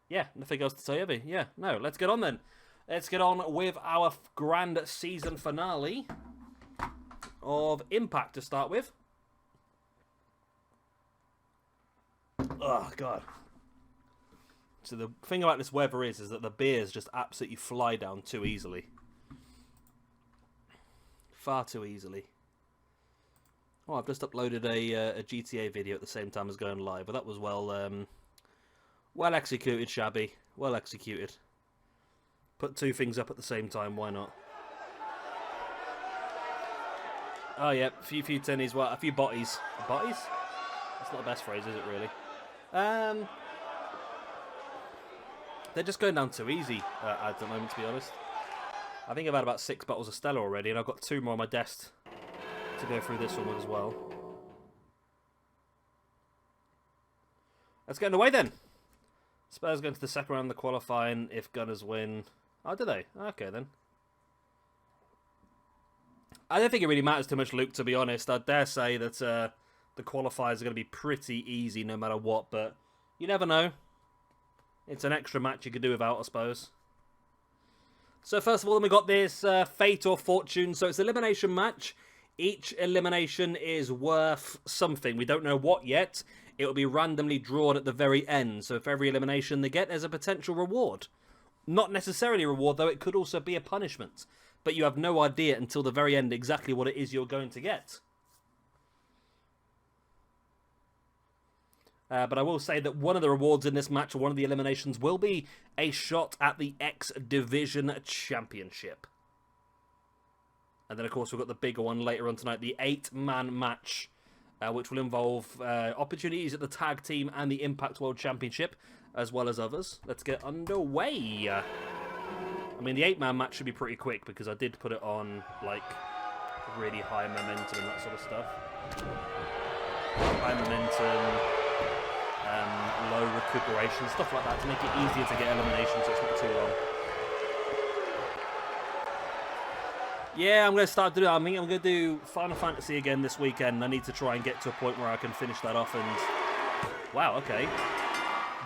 Yeah, nothing else to say, have we? Yeah, no, let's get on then. Let's get on with our grand season finale of Impact to start with. Oh, God. So the thing about this weather is that the beers just absolutely fly down too easily. Far too easily. Oh, I've just uploaded a GTA video at the same time as going live, but that was well executed, Shabby. Well executed. Put two things up at the same time, why not? Oh yeah, a few tennies, well, a few botties. Botties? That's not the best phrase, is it really? They're just going down too easy at the moment, to be honest. I think I've had about 6 bottles of Stella already, and I've got 2 more on my desk to go through this one with as well. Let's get underway then. Spurs going to the second round of the qualifying if Gunners win. Oh, do they? Okay, then. I don't think it really matters too much, Luke, to be honest. I dare say that the qualifiers are going to be pretty easy no matter what, but you never know. It's an extra match you could do without, I suppose. So first of all, then we got this Fate or Fortune. So it's an elimination match. Each elimination is worth something. We don't know what yet. It will be randomly drawn at the very end. So for every elimination they get, there's a potential reward. Not necessarily a reward, though. It could also be a punishment. But you have no idea until the very end exactly what it is you're going to get. But I will say that one of the rewards in this match, or one of the eliminations, will be a shot at the X Division Championship. And then, of course, we've got the bigger one later on tonight, the 8-man match, which will involve opportunities at the Tag Team and the Impact World Championship, as well as others. Let's get underway. I mean, the 8-man match should be pretty quick, because I did put it on, like, really high momentum and that sort of stuff. High momentum... low recuperation, stuff like that, to make it easier to get elimination so it's not too long. Yeah, I'm going to start doing that. I mean, I'm going to do Final Fantasy again this weekend. I need to try and get to a point where I can finish that off and... Wow, okay.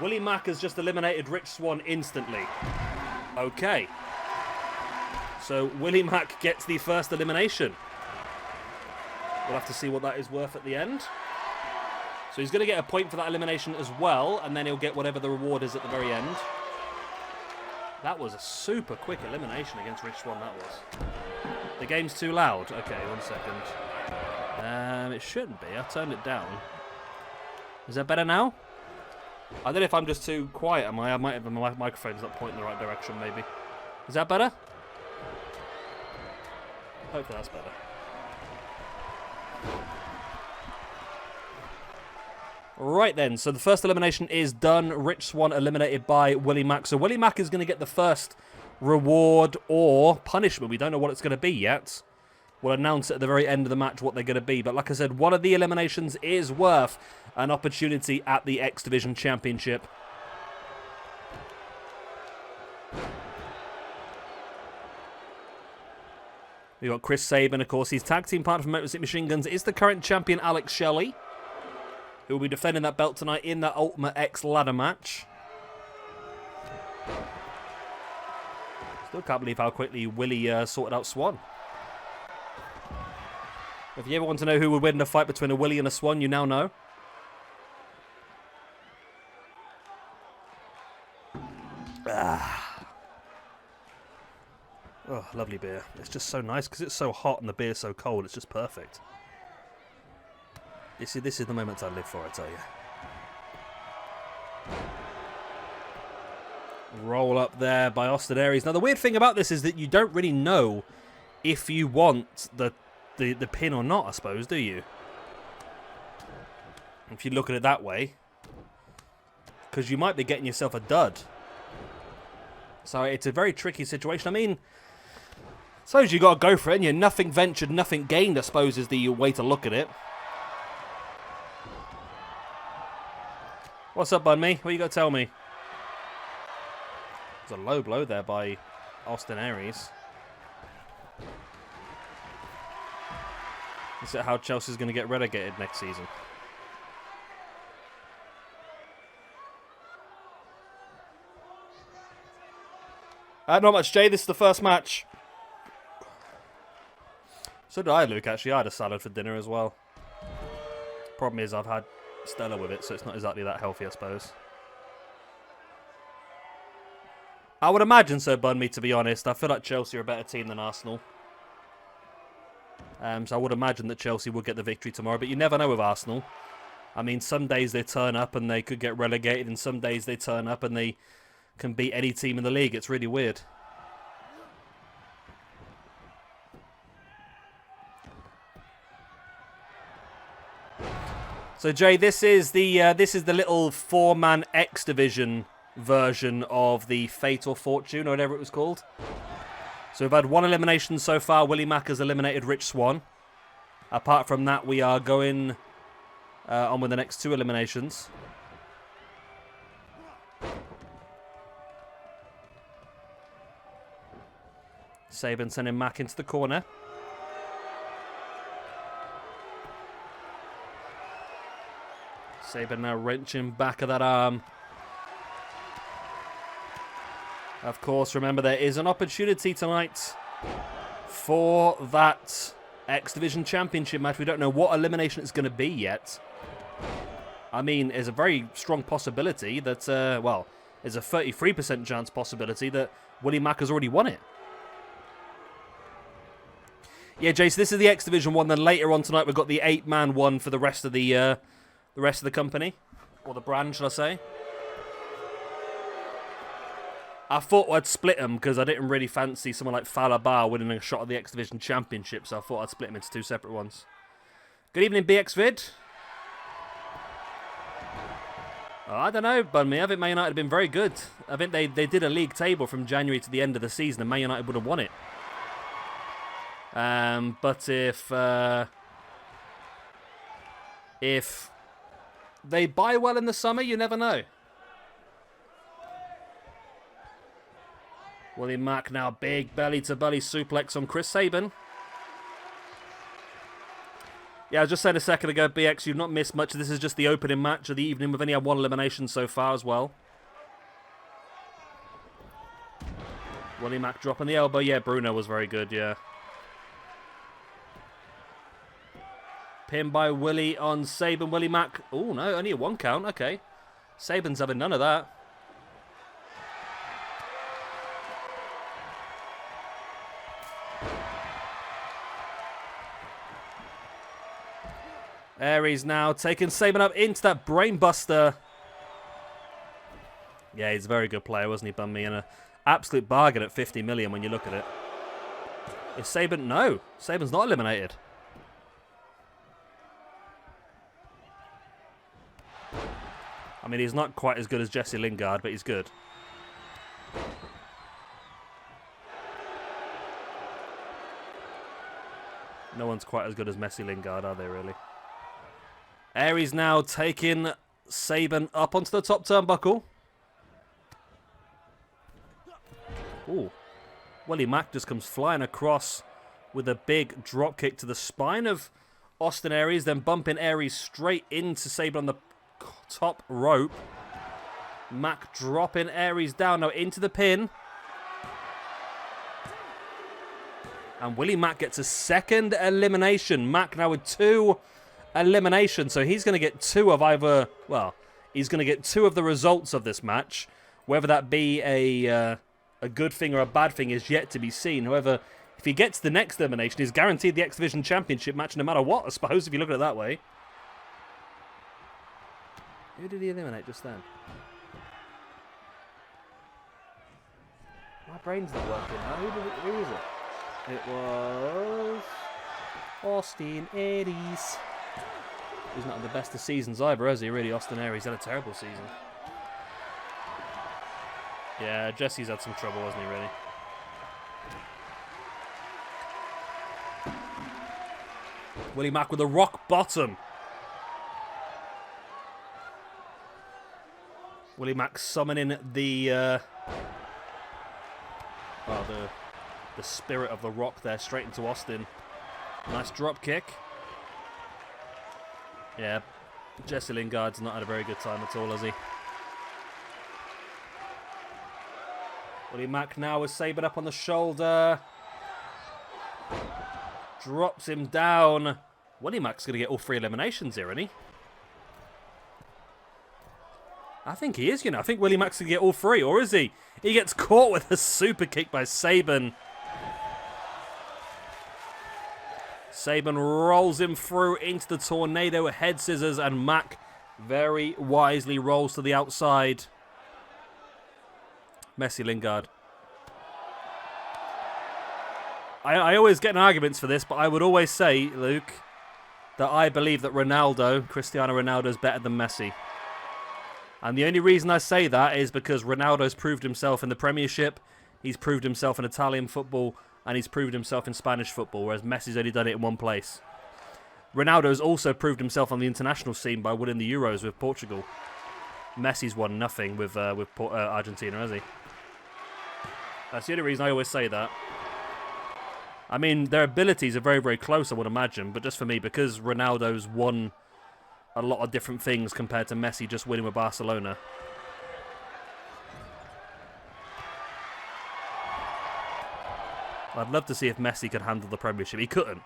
WILLIE MACK has just eliminated Rich Swann instantly. Okay. So WILLIE MACK gets the first elimination. We'll have to see what that is worth at the end. So he's going to get a point for that elimination as well, and then he'll get whatever the reward is at the very end. That was a super quick elimination against Rich Swann, that was. The game's too loud. Okay, 1 second. It shouldn't be. I turned it down. Is that better now? I don't know if I'm just too quiet, am I? I might have my microphone's not pointing in the right direction, maybe. Is that better? Hopefully that's better. Right then, so the first elimination is done. Rich Swann eliminated by WILLIE MACK. So WILLIE MACK is going to get the first reward or punishment. We don't know what it's going to be yet. We'll announce at the very end of the match what they're going to be. But like I said, one of the eliminations is worth an opportunity at the X Division Championship. We've got Chris Sabin, of course. His tag team partner from Motor City Machine Guns is the current champion, Alex Shelley, who will be defending that belt tonight in that Ultimate X ladder match. Still can't believe how quickly WILLIE sorted out Swann. If you ever want to know who would win the fight between a WILLIE and a Swann, you now know. Oh, lovely beer. It's just so nice because it's so hot and the beer's so cold. It's just perfect. You see, this is the moment I live for, I tell you. Roll up there by Austin Aries. Now, the weird thing about this is that you don't really know if you want the pin or not, I suppose, do you? If you look at it that way. Because you might be getting yourself a dud. So it's a very tricky situation. I mean, I suppose you got to go for it, and you're nothing ventured, nothing gained, I suppose, is the way to look at it. What's up, bud me? What you got to tell me? There's a low blow there by Austin Aries. Is it how Chelsea's going to get relegated next season? Not much, Jay. This is the first match. So did I, Luke, actually. I had a salad for dinner as well. Problem is I've had Stella with it, so it's not exactly that healthy, I suppose. I would imagine so, Bunme, to be honest. I feel like Chelsea are a better team than Arsenal. So I would imagine that Chelsea will get the victory tomorrow, but you never know with Arsenal. I mean, some days they turn up and they could get relegated, and some days they turn up and they can beat any team in the league. It's really weird. So Jay, this is the little 4-man X Division version of the Fatal Fortune, or whatever it was called. So we've had one elimination so far. Willie Mack has eliminated Rich Swann. Apart from that, we are going on with the next 2 eliminations. Sabin sending Mack into the corner. Sabin now wrenching back of that arm. Of course, remember there is an opportunity tonight for that X Division Championship match. We don't know what elimination it's going to be yet. I mean, there's a very strong possibility that, well, there's a 33% chance possibility that Willie Mack has already won it. Yeah, Jace, this is the X Division one. Then later on tonight, we've got the 8-man one for the rest of the company, or the brand, should I say? I thought I'd split them because I didn't really fancy someone like Fallah Bahh winning a shot at the X Division Championship, so I thought I'd split them into 2 separate ones. Good evening, BX Vid. Oh, I don't know, Bunme. I think Man United have been very good. I think they did a league table from January to the end of the season, and Man United would have won it. But if they buy well in the summer, you never know. Willie Mack now big belly-to-belly suplex on Chris Sabin. Yeah, I was just saying a second ago, BX, you've not missed much. This is just the opening match of the evening. We've only had 1 elimination so far as well. Willie Mack dropping the elbow. Yeah, Bruno was very good, yeah. Pin by Willie on Sabin. Willie Mack. Oh, no, only a 1 count. Okay. Sabin's having none of that. Aries now taking Sabin up into that brainbuster. Yeah, he's a very good player, wasn't he, Bunme? And an absolute bargain at 50 million when you look at it. Is Sabin? No. Sabin's not eliminated. I mean, he's not quite as good as Jesse Lingard, but he's good. No one's quite as good as Messi Lingard, are they, really? Aries now taking Sabin up onto the top turnbuckle. Ooh. Willie Mack just comes flying across with a big drop kick to the spine of Austin Aries, then bumping Aries straight into Sabin on the top rope. Mack dropping Aries down now into the pin. And Willie Mack gets a 2nd elimination. Mack now with 2 eliminations. So he's going to get 2 of either... Well, he's going to get 2 of the results of this match. Whether that be a good thing or a bad thing is yet to be seen. However, if he gets the next elimination, he's guaranteed the X Division Championship match no matter what, I suppose, if you look at it that way. Who did he eliminate just then? My brain's not working now. Who is it? It was Austin Aries. He's not the best of seasons either, has he? Really, Austin Aries had a terrible season. Yeah, Jesse's had some trouble, hasn't he, really? Willie Mack with a rock bottom. Willie Mack summoning the spirit of the Rock there straight into Austin. Nice drop kick. Yeah, Jesse Lingard's not had a very good time at all, has he? WILLIE MACK now with Saban up on the shoulder. Drops him down. WILLIE MACK's going to get all 3 eliminations here, isn't he? I think he is, you know. I think WILLIE MACK's going to get all 3, or is he? He gets caught with a super kick by Saban. Saban rolls him through into the tornado head scissors, and MACK very wisely rolls to the outside. Messi Lingard. I always get in arguments for this, but I would always say, Luke, that I believe that Cristiano Ronaldo, is better than Messi. And the only reason I say that is because Ronaldo's proved himself in the Premiership, he's proved himself in Italian football, and he's proved himself in Spanish football, whereas Messi's only done it in one place. Ronaldo's also proved himself on the international scene by winning the Euros with Portugal. Messi's won nothing with Argentina, has he? That's the only reason I always say that. I mean, their abilities are very, very close, I would imagine, but just for me, because Ronaldo's won a lot of different things compared to Messi just winning with Barcelona. I'd love to see if Messi could handle the Premiership. He couldn't.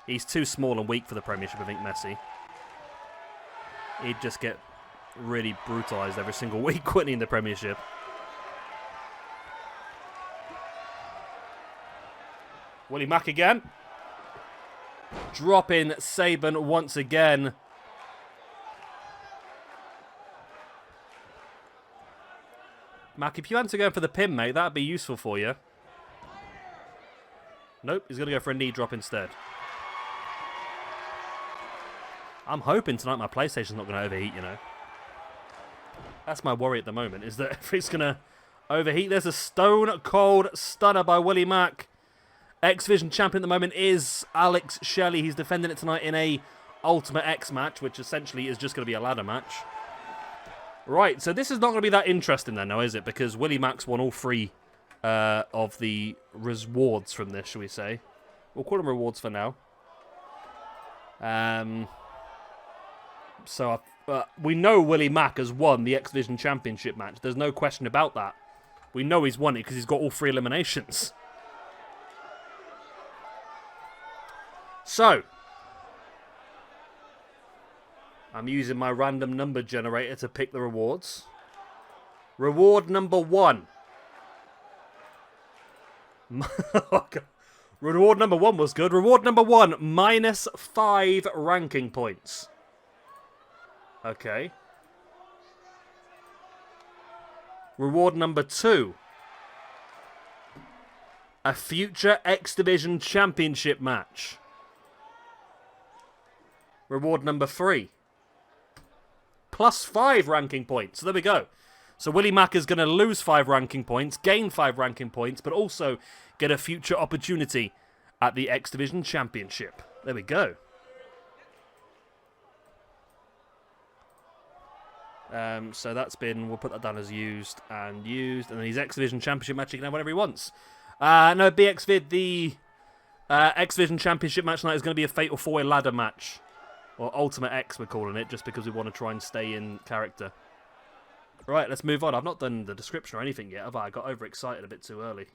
He's too small and weak for the Premiership, I think, Messi. He'd just get really brutalised every single week winning the Premiership. WILLIE MACK again. Dropping Saban once again. MACK, if you hadn't to go for the pin, mate, that'd be useful for you. Nope, he's going to go for a knee drop instead. I'm hoping tonight my PlayStation's not going to overheat, you know. That's my worry at the moment, is that if it's going to overheat. There's a stone cold stunner by WILLIE MACK. X Division champion at the moment is Alex Shelley. He's defending it tonight in a Ultimate X match, which essentially is just going to be a ladder match. Right, so this is not going to be that interesting then, now, is it? Because WILLIE MACK's won all 3 of the rewards from this, shall we say. We'll call them rewards for now. So we know WILLIE MACK has won the X Division Championship match. There's no question about that. We know he's won it because he's got all 3 eliminations. So, I'm using my random number generator to pick the rewards. Reward number 1. Reward number 1 was good. Reward number 1, -5 ranking points. Okay. Reward number 2. A future X Division Championship match. Reward number 3. +5 ranking points. So there we go. So WILLIE MACK is going to lose 5 ranking points, gain 5 ranking points, but also get a future opportunity at the X Division Championship. There we go. So that's been, we'll put that down as used, and then his X Division Championship match, he can have whatever he wants. No, BXvid, the X Division Championship match tonight is going to be a Fatal 4-Way ladder match. Or Ultimate X, we're calling it, just because we want to try and stay in character. Right, let's move on. I've not done the description or anything yet, have I? I got overexcited a bit too early.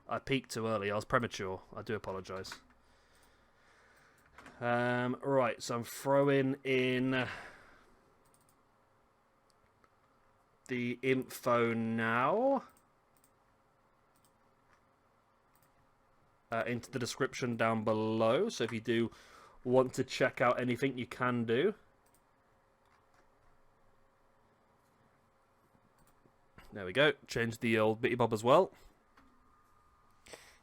I peaked too early. I was premature. I do apologise. Right, so I'm throwing in the info now. Into the description down below. So if you do want to check out anything, you can do. There we go. Change the old bitty bob as well.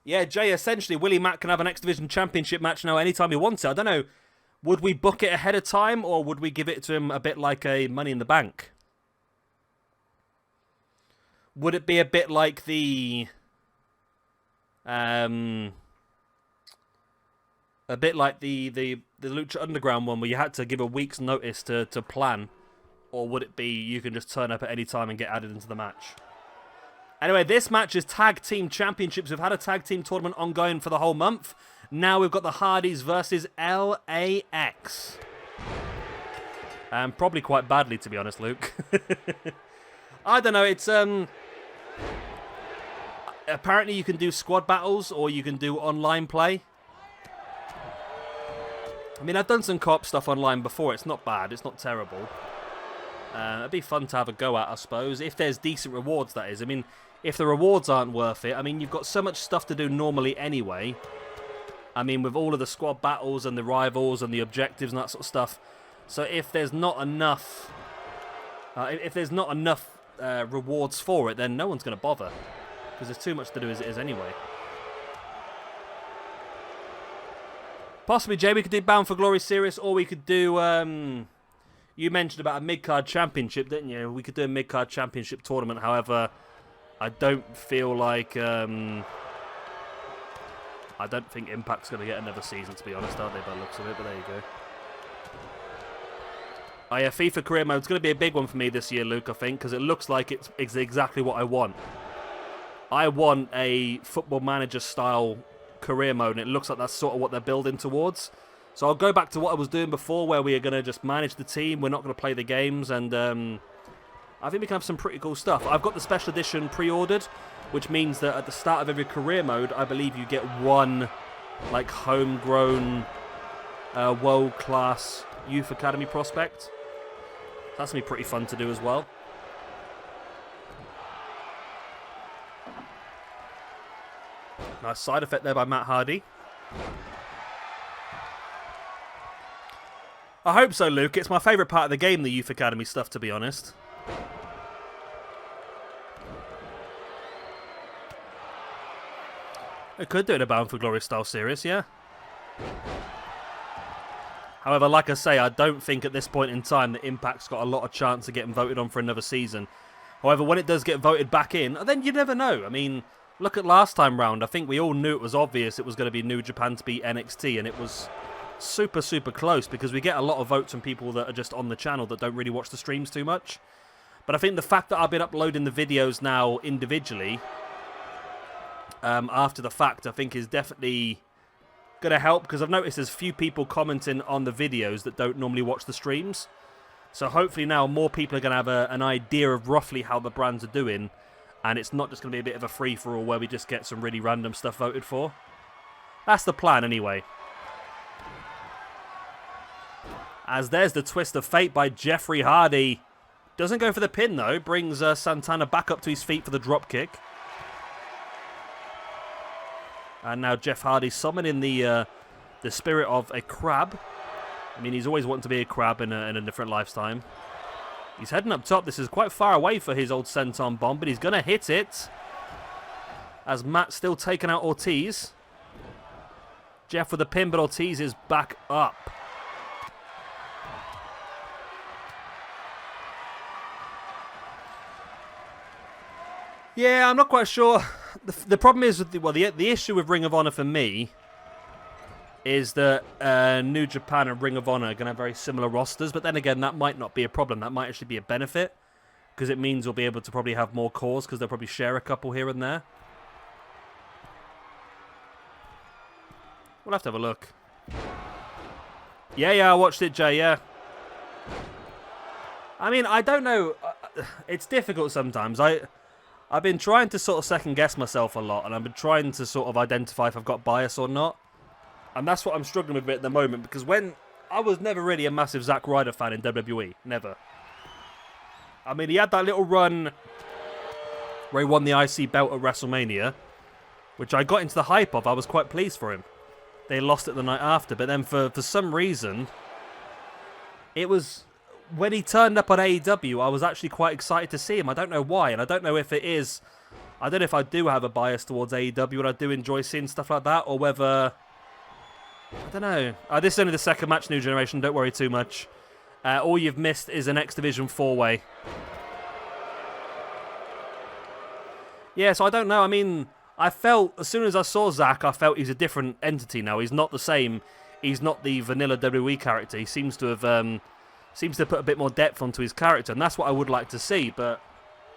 Yeah, Jay, essentially, WILLIE MACK can have an X Division Championship match now anytime he wants it. I don't know, would we book it ahead of time, or would we give it to him a bit like a Money in the Bank? Would it be a bit like the... a bit like the Lucha Underground one, where you had to give a week's notice to plan? Or would it be you can just turn up at any time and get added into the match? Anyway, this match is Tag Team Championships. We've had a Tag Team tournament ongoing for the whole month. Now we've got the Hardys versus LAX. Probably quite badly, to be honest, Luke. I don't know, it's... apparently you can do squad battles or you can do online play. I mean, I've done some co-op stuff online before. It's not bad. It's not terrible. It'd be fun to have a go at, I suppose. If there's decent rewards, that is. I mean, if the rewards aren't worth it, I mean, you've got so much stuff to do normally anyway. I mean, with all of the squad battles and the rivals and the objectives and that sort of stuff. So if there's not enough... rewards for it, then no one's going to bother. Because there's too much to do as it is anyway. Possibly, Jay, we could do Bound for Glory Series, or we could do... you mentioned about a mid-card championship, didn't you? We could do a mid-card championship tournament. However, I don't feel like... I don't think Impact's going to get another season, to be honest, are they, by the looks of it? But there you go. Oh yeah, FIFA Career Mode's going to be a big one for me this year, Luke, I think, because it looks like it's exactly what I want. I want a Football Manager-style career mode, and it looks like that's sort of what they're building towards. So I'll go back to what I was doing before, where we are going to just manage the team. We're not going to play the games, and I think we can have some pretty cool stuff. I've got the Special Edition pre-ordered, which means that at the start of every career mode, I believe you get one, like, homegrown, world-class Youth Academy prospect. That's going to be pretty fun to do as well. Nice side effect there by Matt Hardy. I hope so, Luke. It's my favourite part of the game, the Youth Academy stuff, to be honest. I could do it in a Bound for Glory style series, yeah. However, like I say, I don't think at this point in time that Impact's got a lot of chance of getting voted on for another season. However, when it does get voted back in, then you never know. I mean, look at last time round. I think we all knew it was obvious it was going to be New Japan to beat NXT, and it was super, super close because we get a lot of votes from people that are just on the channel that don't really watch the streams too much. But I think the fact that I've been uploading the videos now individually after the fact, I think is definitely going to help, because I've noticed there's few people commenting on the videos that don't normally watch the streams. So hopefully now more people are going to have an idea of roughly how the brands are doing, and it's not just going to be a bit of a free-for-all where we just get some really random stuff voted for. That's the plan anyway. As there's the twist of fate by Jeffrey Hardy. Doesn't go for the pin though, brings Santana back up to his feet for the dropkick. And now Jeff Hardy summoning the spirit of a crab. I mean, he's always wanted to be a crab in a different lifetime. He's heading up top. This is quite far away for his old senton bomb, but he's going to hit it. As Matt's still taking out Ortiz. Jeff with the pin, but Ortiz is back up. Yeah, I'm not quite sure. The problem is, with the issue with Ring of Honor for me is that New Japan and Ring of Honor are going to have very similar rosters, but then again, that might not be a problem. That might actually be a benefit, because it means we'll be able to probably have more cores, because they'll probably share a couple here and there. We'll have to have a look. Yeah, I watched it, Jay, yeah. I mean, I don't know. It's difficult sometimes. I've been trying to sort of second-guess myself a lot, and I've been trying to sort of identify if I've got bias or not. And that's what I'm struggling with a bit at the moment, because when I was never really a massive Zack Ryder fan in WWE. Never. I mean, he had that little run where he won the IC belt at WrestleMania, which I got into the hype of. I was quite pleased for him. They lost it the night after, but then for some reason, it was... when he turned up on AEW, I was actually quite excited to see him. I don't know why, and I don't know if it is... I don't know if I do have a bias towards AEW, and I do enjoy seeing stuff like that, or whether... I don't know. This is only the second match, New Generation. Don't worry too much. All you've missed is an X Division 4-way. Yeah, so I don't know. I mean, I felt... as soon as I saw Zack, I felt he's a different entity now. He's not the same. He's not the vanilla WWE character. He seems to have... seems to put a bit more depth onto his character, and that's what I would like to see, but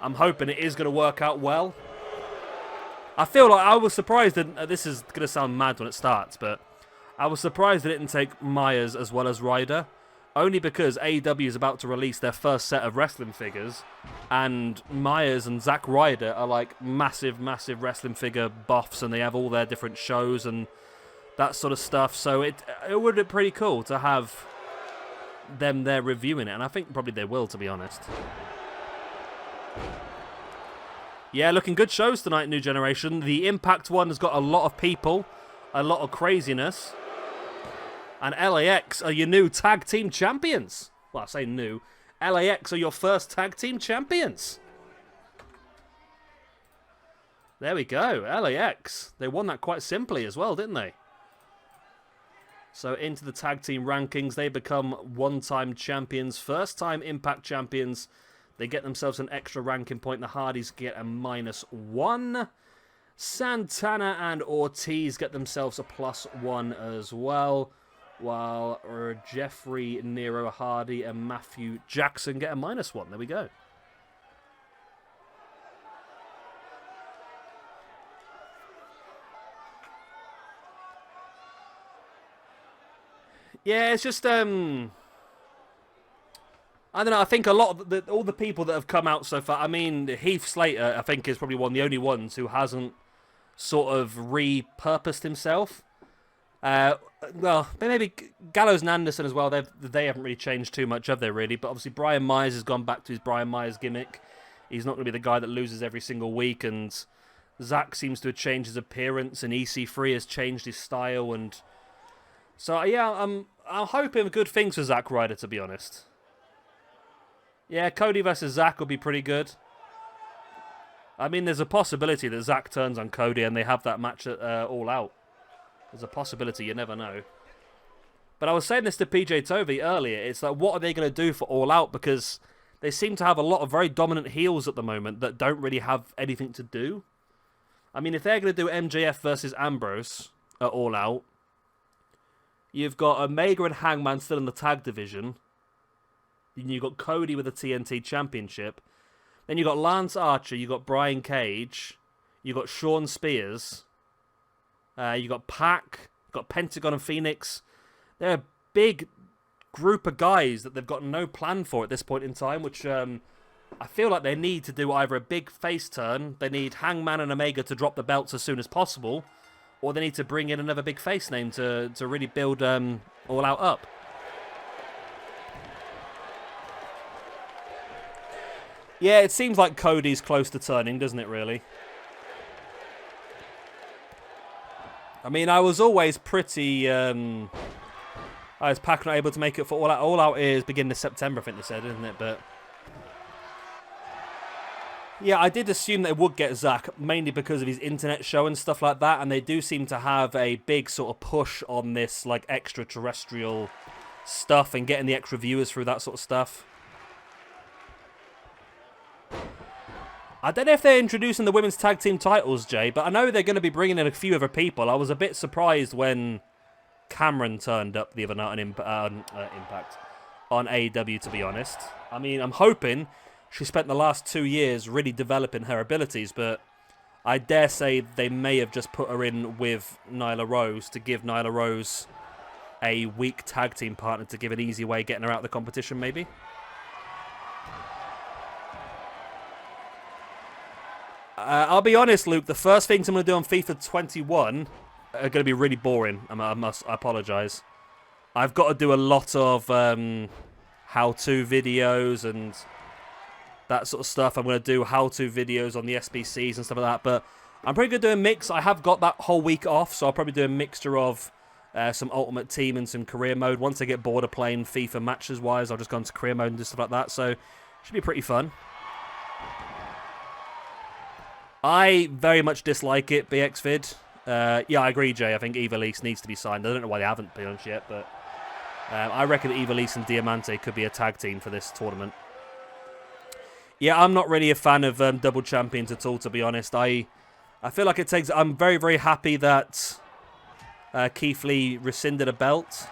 I'm hoping it is going to work out well. I feel like I was surprised that... this is going to sound mad when it starts, but I was surprised that it didn't take Myers as well as Ryder, Only because AEW is about to release their first set of wrestling figures, and Myers and Zack Ryder are like massive, massive wrestling figure buffs, and they have all their different shows and that sort of stuff. So it would be pretty cool to have them there reviewing it, and I think probably they will, to be honest. Yeah, looking good shows tonight, New Generation. The Impact one has got a lot of people, a lot of craziness. And LAX are your new tag team champions. Well, I say new. LAX are your first tag team champions. There we go, LAX. They won that quite simply as well, didn't they? So into the tag team rankings, they become one-time champions, first-time Impact champions. They get themselves an extra ranking point. The Hardys get a -1. Santana and Ortiz get themselves a +1 as well. While Jeffrey, Nero Hardy, and Matthew Jackson get a -1. There we go. Yeah, it's just, I don't know, I think a lot of all the people that have come out so far, I mean, Heath Slater, I think, is probably one of the only ones who hasn't sort of repurposed himself. Well, maybe Gallows and Anderson as well. They haven't really changed too much, have they, really? But obviously Brian Myers has gone back to his Brian Myers gimmick. He's not going to be the guy that loses every single week, and Zack seems to have changed his appearance, and EC3 has changed his style, and so yeah, I'm hoping good things for Zack Ryder, to be honest. Yeah, Cody versus Zack will be pretty good. I mean, there's a possibility that Zack turns on Cody and they have that match at All Out. There's a possibility, you never know. But I was saying this to PJ Tovey earlier. It's like, what are they going to do for All Out? Because they seem to have a lot of very dominant heels at the moment that don't really have anything to do. I mean, if they're going to do MJF versus Ambrose at All Out, you've got Omega and Hangman still in the tag division. Then you've got Cody with the TNT Championship. Then you've got Lance Archer, you've got Brian Cage, you've got Shawn Spears. You got Pac, got Pentagon and Phoenix. They're a big group of guys that they've got no plan for at this point in time, which I feel like they need to do either a big face turn, they need Hangman and Omega to drop the belts as soon as possible, or they need to bring in another big face name to really build All Out up. Yeah, it seems like Cody's close to turning, doesn't it, really? I mean, I was always pretty... I was Pac not able to make it for All Out. All Out is beginning of September, I think they said, isn't it? But yeah, I did assume they would get Zack, mainly because of his internet show and stuff like that, and they do seem to have a big sort of push on this like extraterrestrial stuff and getting the extra viewers through that sort of stuff. I don't know if they're introducing the women's tag team titles, Jay, but I know they're going to be bringing in a few other people. I was a bit surprised when Cameron turned up the other night on Impact on AEW, to be honest. I mean, I'm hoping she spent the last 2 years really developing her abilities, but I dare say they may have just put her in with Nyla Rose to give Nyla Rose a weak tag team partner to give an easy way getting her out of the competition, maybe. I'll be honest, Luke, the first things I'm going to do on FIFA 21 are going to be really boring. I apologise. I've got to do a lot of how-to videos and that sort of stuff. I'm going to do how-to videos on the SBCs and stuff like that. But I'm pretty good doing mix. I have got that whole week off, so I'll probably do a mixture of some Ultimate Team and some career mode. Once I get bored of playing FIFA matches-wise, I'll just go into career mode and do stuff like that. So it should be pretty fun. I very much dislike it, BXvid. Yeah, I agree, Jay. I think Evilise needs to be signed. I don't know why they haven't been on yet, but I reckon that Evilise and Diamante could be a tag team for this tournament. Yeah, I'm not really a fan of double champions at all, to be honest. I feel like it takes... I'm very, very happy that Keith Lee rescinded a belt.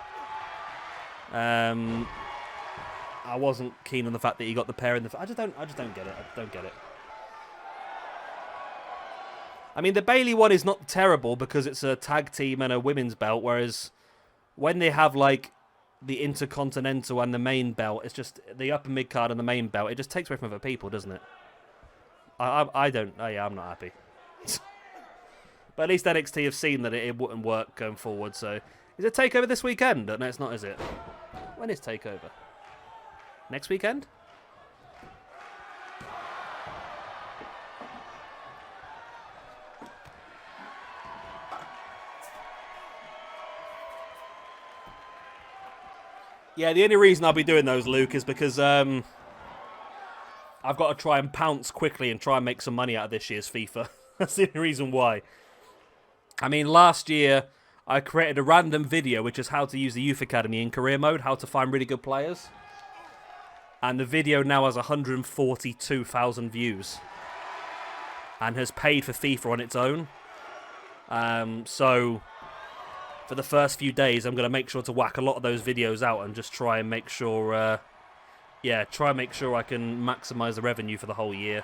I wasn't keen on the fact that he got the pair in the... I just don't get it. I don't get it. I mean, the Bayley one is not terrible because it's a tag team and a women's belt, whereas when they have, like, the Intercontinental and the main belt. It's just the upper mid card and the main belt. It just takes away from other people, doesn't it? I don't. Oh yeah, I'm not happy. But at least NXT have seen that it wouldn't work going forward. So, is it Takeover this weekend? No, it's not, is it? When is Takeover? Next weekend? Yeah, the only reason I'll be doing those, Luke, is because I've got to try and pounce quickly and try and make some money out of this year's FIFA. That's the only reason why. I mean, last year I created a random video which is how to use the Youth Academy in career mode, how to find really good players. And the video now has 142,000 views. And has paid for FIFA on its own. So for the first few days, I'm going to make sure to whack a lot of those videos out and just try and make sure, try and make sure I can maximise the revenue for the whole year.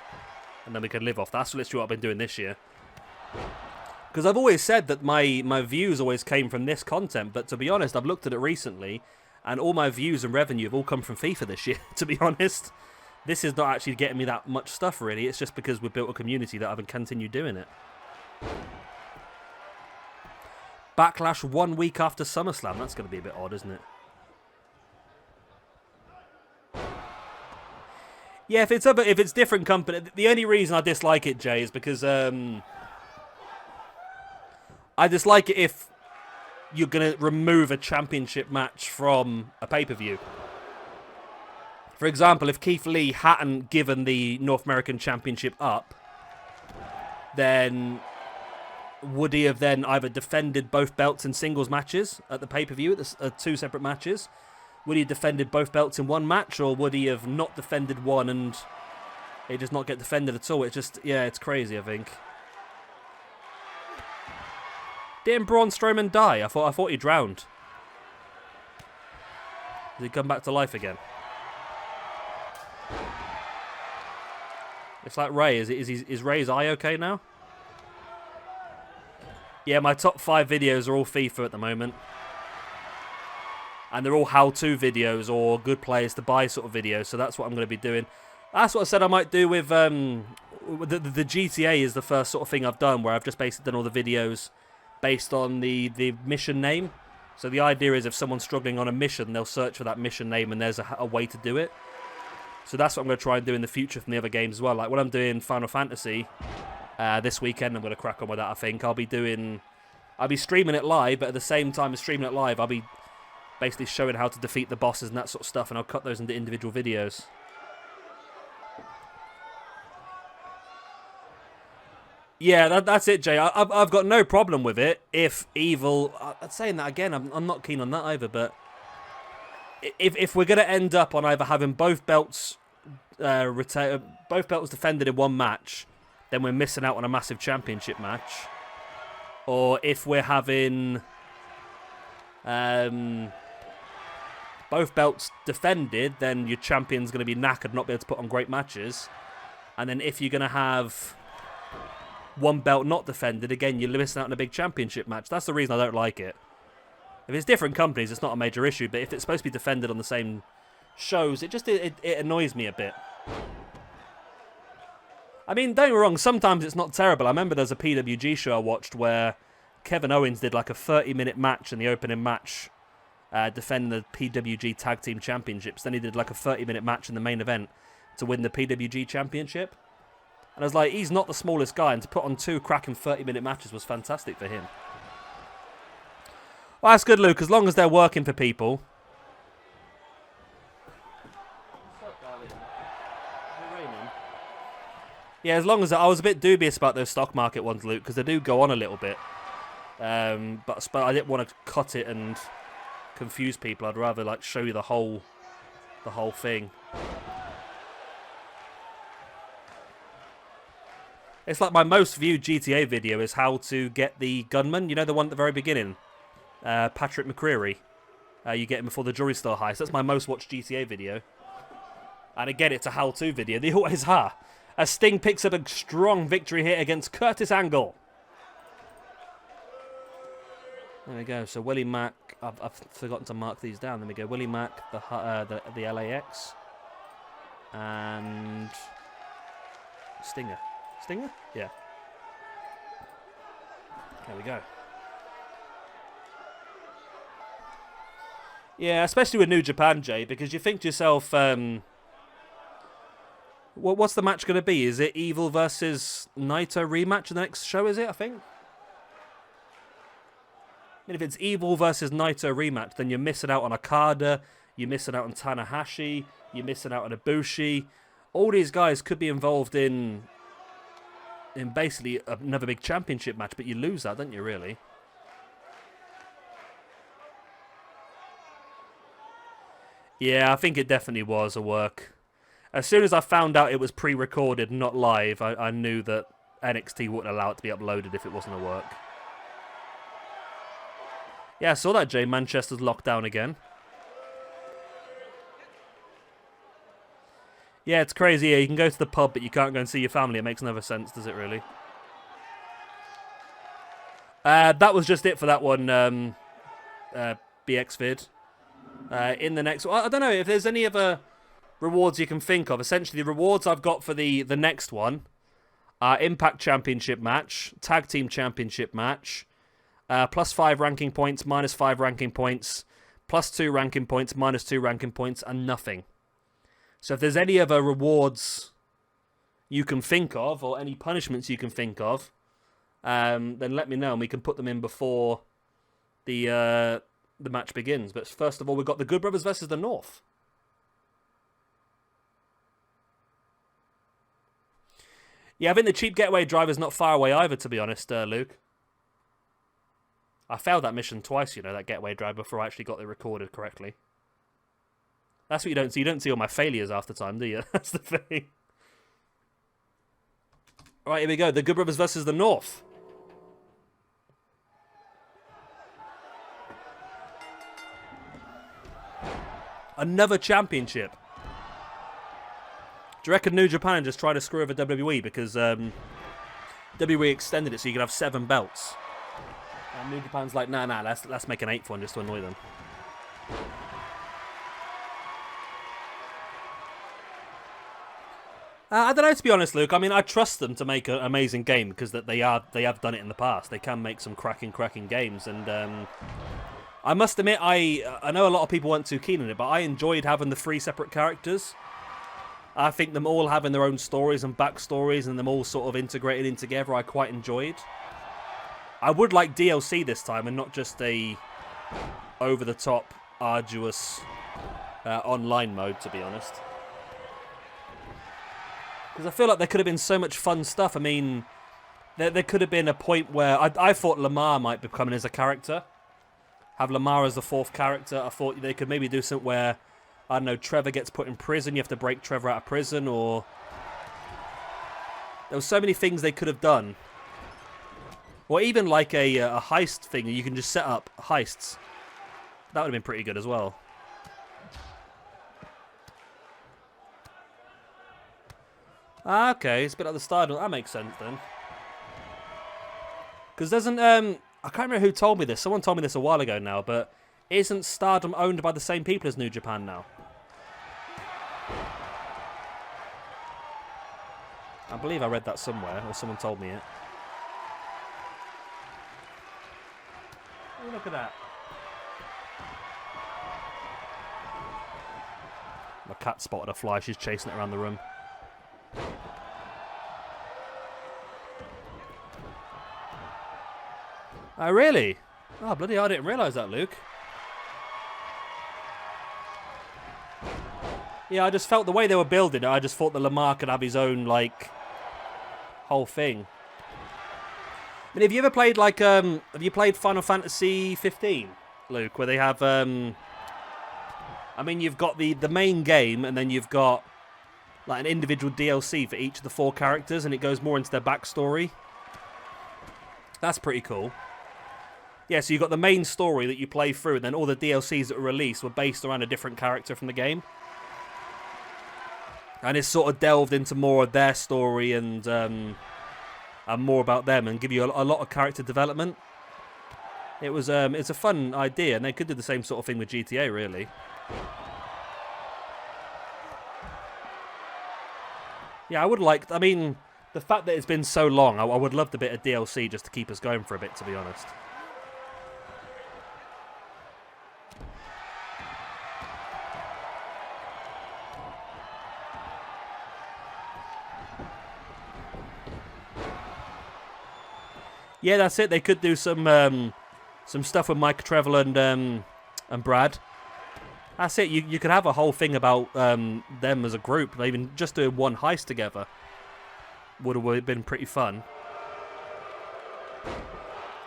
And then we can live off. That's literally what I've been doing this year. Because I've always said that my views always came from this content, but to be honest, I've looked at it recently, and all my views and revenue have all come from FIFA this year, to be honest. This is not actually getting me that much stuff, really. It's just because we've built a community that I've continued doing it. Backlash 1 week after SummerSlam. That's going to be a bit odd, isn't it? Yeah, if it's different company, the only reason I dislike it, Jay, is because I dislike it if you're going to remove a championship match from a pay-per-view. For example, if Keith Lee hadn't given the North American Championship up, then would he have then either defended both belts in singles matches at the pay-per-view, at two separate matches? Would he have defended both belts in one match, or would he have not defended one and it just not get defended at all? It's just, yeah, it's crazy, I think. Didn't Braun Strowman die? I thought he drowned. Did he come back to life again? It's like Ray. Is Ray's eye okay now? Yeah, my top 5 videos are all FIFA at the moment. And they're all how-to videos or good players to buy sort of videos. So that's what I'm going to be doing. That's what I said I might do with the GTA is the first sort of thing I've done, where I've just basically done all the videos based on the mission name. So the idea is if someone's struggling on a mission, they'll search for that mission name and there's a way to do it. So that's what I'm going to try and do in the future from the other games as well. Like when I'm doing Final Fantasy this weekend, I'm going to crack on with that, I think. I'll be streaming it live, but at the same time as streaming it live, I'll be basically showing how to defeat the bosses and that sort of stuff, and I'll cut those into individual videos. Yeah, that's it, Jay. I've got no problem with it if Evil... saying that again, I'm not keen on that either, but if we're going to end up on either having both belts defended in one match, then we're missing out on a massive championship match. Or if we're having both belts defended, then your champion's going to be knackered, not be able to put on great matches. And then if you're going to have one belt not defended, again, you're missing out on a big championship match. That's the reason I don't like it. If it's different companies, it's not a major issue, but if it's supposed to be defended on the same shows, it annoys me a bit. I mean, don't get me wrong, sometimes it's not terrible. I remember there's a PWG show I watched where Kevin Owens did like a 30-minute match in the opening match, defending the PWG Tag Team Championships. Then he did like a 30-minute match in the main event to win the PWG Championship. And I was like, he's not the smallest guy, and to put on 2 cracking 30-minute matches was fantastic for him. Well, that's good, Luke, as long as they're working for people. What's up, darling? Is it raining? Yeah, as long as... I was a bit dubious about those stock market ones, Luke, because they do go on a little bit. But I didn't want to cut it and confuse people. I'd rather like show you the whole thing. It's like my most viewed GTA video is how to get the gunman. You know, the one at the very beginning? Patrick McCreary. You get him before the jewelry store heist. That's my most watched GTA video. And again, it's a how-to video. They always are. As Sting picks up a strong victory here against Curtis Angle. There we go. So Willie Mack, I've forgotten to mark these down. There we go. Willie Mack, the LAX, and Stinger. Stinger? Yeah. There we go. Yeah, especially with New Japan, Jay, because you think to yourself, what's the match going to be? Is it Evil versus Naito rematch in the next show, is it, I think? I mean, if it's Evil versus Naito rematch, then you're missing out on Okada, you're missing out on Tanahashi, you're missing out on Ibushi. All these guys could be involved in basically another big championship match, but you lose that, don't you, really? Yeah, I think it definitely was a work. As soon as I found out it was pre-recorded, not live, I knew that NXT wouldn't allow it to be uploaded if it wasn't a work. Yeah, I saw that, Jay. Manchester's locked down again. Yeah, it's crazy. Yeah, you can go to the pub, but you can't go and see your family. It makes no sense, does it, really? That was just it for that one, BX vid. In the next... Well, I don't know if there's any other rewards you can think of. Essentially, the rewards I've got for the next one are Impact Championship match, Tag Team Championship match, +5 ranking points, -5 ranking points, +2 ranking points, -2 ranking points, and nothing. So if there's any other rewards you can think of, or any punishments you can think of, then let me know, and we can put them in before the match begins. But first of all, we've got the Good Brothers versus the North. Yeah, I think the cheap getaway driver's not far away either, to be honest, Luke. I failed that mission twice, you know, that getaway drive, before I actually got it recorded correctly. That's what you don't see. You don't see all my failures half the time, do you? That's the thing. All right, here we go. The Good Brothers versus the North. Another championship. Do you reckon New Japan just tried to screw over WWE because WWE extended it so you could have 7 belts? And New Japan's like, nah, let's make an 8th one just to annoy them. I don't know, to be honest, Luke. I mean, I trust them to make an amazing game because they have done it in the past. They can make some cracking games, and I must admit, I know a lot of people weren't too keen on it, but I enjoyed having the 3 separate characters. I think them all having their own stories and backstories and them all sort of integrated in together, I quite enjoyed. I would like DLC this time and not just a over-the-top, arduous online mode, to be honest. Because I feel like there could have been so much fun stuff. I mean, there could have been a point where I thought Lamar might be coming as a character. Have Lamar as the 4th character. I thought they could maybe do something where, I don't know, Trevor gets put in prison. You have to break Trevor out of prison, or... There were so many things they could have done. Or even like a heist thing. You can just set up heists. That would have been pretty good as well. Ah, okay. It's a bit like the Stardom. That makes sense then. Because doesn't... I can't remember who told me this. Someone told me this a while ago now, but isn't Stardom owned by the same people as New Japan now? I believe I read that somewhere, or someone told me it. Oh, look at that. My cat spotted a fly. She's chasing it around the room. Oh, really? Oh, bloody hell, I didn't realise that, Luke. Yeah, I just felt the way they were building it, I just thought that Lamar could have his own, like, whole thing. I mean, have you ever played, like, have you played Final Fantasy 15, Luke, where they have, I mean, you've got the main game, and then you've got, like, an individual DLC for each of the 4 characters, and it goes more into their backstory. That's pretty cool. Yeah, so you've got the main story that you play through, and then all the DLCs that were released were based around a different character from the game. And it's sort of delved into more of their story and more about them, and give you a lot of character development. It's a fun idea, and they could do the same sort of thing with GTA, really. Yeah, I would like... I mean, the fact that it's been so long, I would love the bit of DLC just to keep us going for a bit, to be honest. Yeah, that's it. They could do some stuff with Mike Trevor and Brad. That's it. You could have a whole thing about them as a group. Even just doing one heist together would have been pretty fun.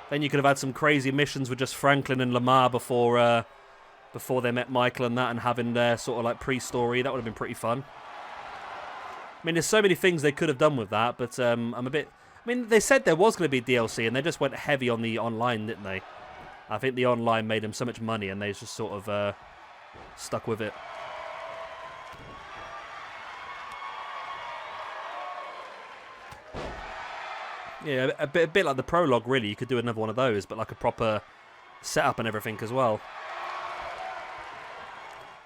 Then you could have had some crazy missions with just Franklin and Lamar before they met Michael and that, and having their sort of like pre-story. That would have been pretty fun. I mean, there's so many things they could have done with that, but I'm a bit... I mean, they said there was going to be DLC, and they just went heavy on the online, didn't they? I think the online made them so much money, and they just sort of stuck with it. Yeah, a bit like the prologue, really. You could do another one of those, but like a proper setup and everything as well.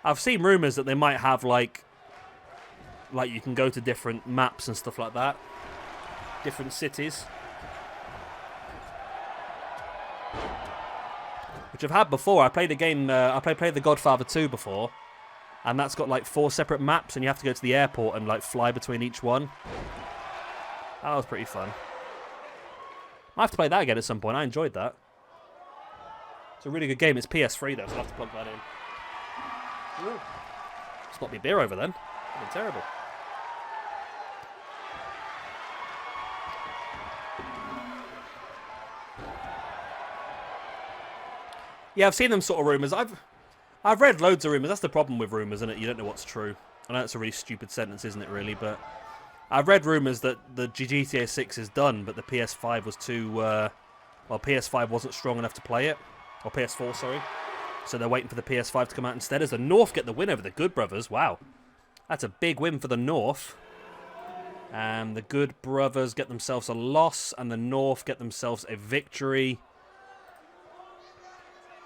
I've seen rumours that they might have, like you can go to different maps and stuff like that. Different cities. Which I've had before. I played a game, I played The Godfather 2 before. And that's got like 4 separate maps, and you have to go to the airport and like fly between each one. That was pretty fun. I have to play that again at some point. I enjoyed that. It's a really good game. It's PS3 though, so I'll have to plug that in. Ooh. Spot me beer over then. That'd be terrible. Yeah, I've seen them sort of rumours. I've read loads of rumours. That's the problem with rumours, isn't it? You don't know what's true. I know it's a really stupid sentence, isn't it, really? But I've read rumours that the GTA 6 is done, but the PS5 was too... well, PS5 wasn't strong enough to play it. Or PS4, sorry. So they're waiting for the PS5 to come out instead. As the North get the win over the Good Brothers. Wow. That's a big win for the North. And the Good Brothers get themselves a loss, and the North get themselves a victory.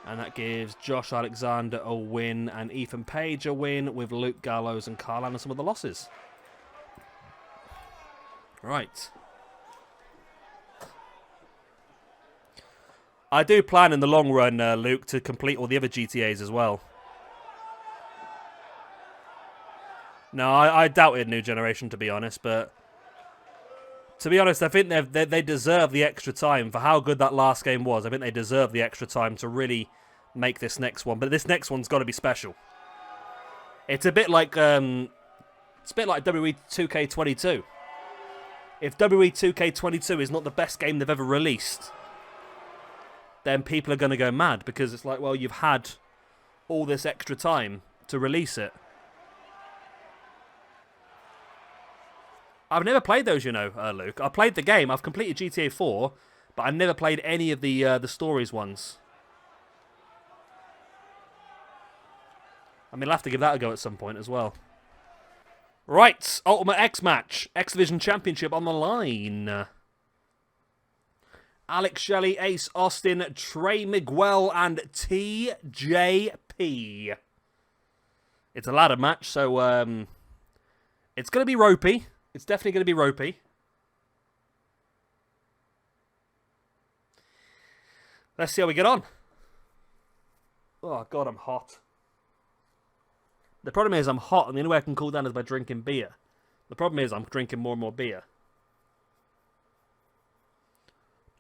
And that gives Josh Alexander a win and Ethan Page a win, with Luke Gallows and Carl Anderson with the losses. Right. I do plan in the long run, Luke, to complete all the other GTAs as well. No, I doubted New Generation, to be honest, but... To be honest, I think they deserve the extra time for how good that last game was. I think they deserve the extra time to really make this next one. But this next one's got to be special. It's a bit like WWE 2K22. If WWE 2K22 is not the best game they've ever released, then people are going to go mad, because it's like, well, you've had all this extra time to release it. I've never played those, you know, Luke. I played the game. I've completed GTA 4, but I never played any of the stories ones. I mean, I'll have to give that a go at some point as well. Right, Ultimate X match. X Division Championship on the line. Alex Shelley, Ace Austin, Trey Miguel, and TJP. It's a ladder match, so it's going to be ropey. It's definitely going to be ropey. Let's see how we get on. Oh, God, I'm hot. The problem is I'm hot, and the only way I can cool down is by drinking beer. The problem is I'm drinking more and more beer.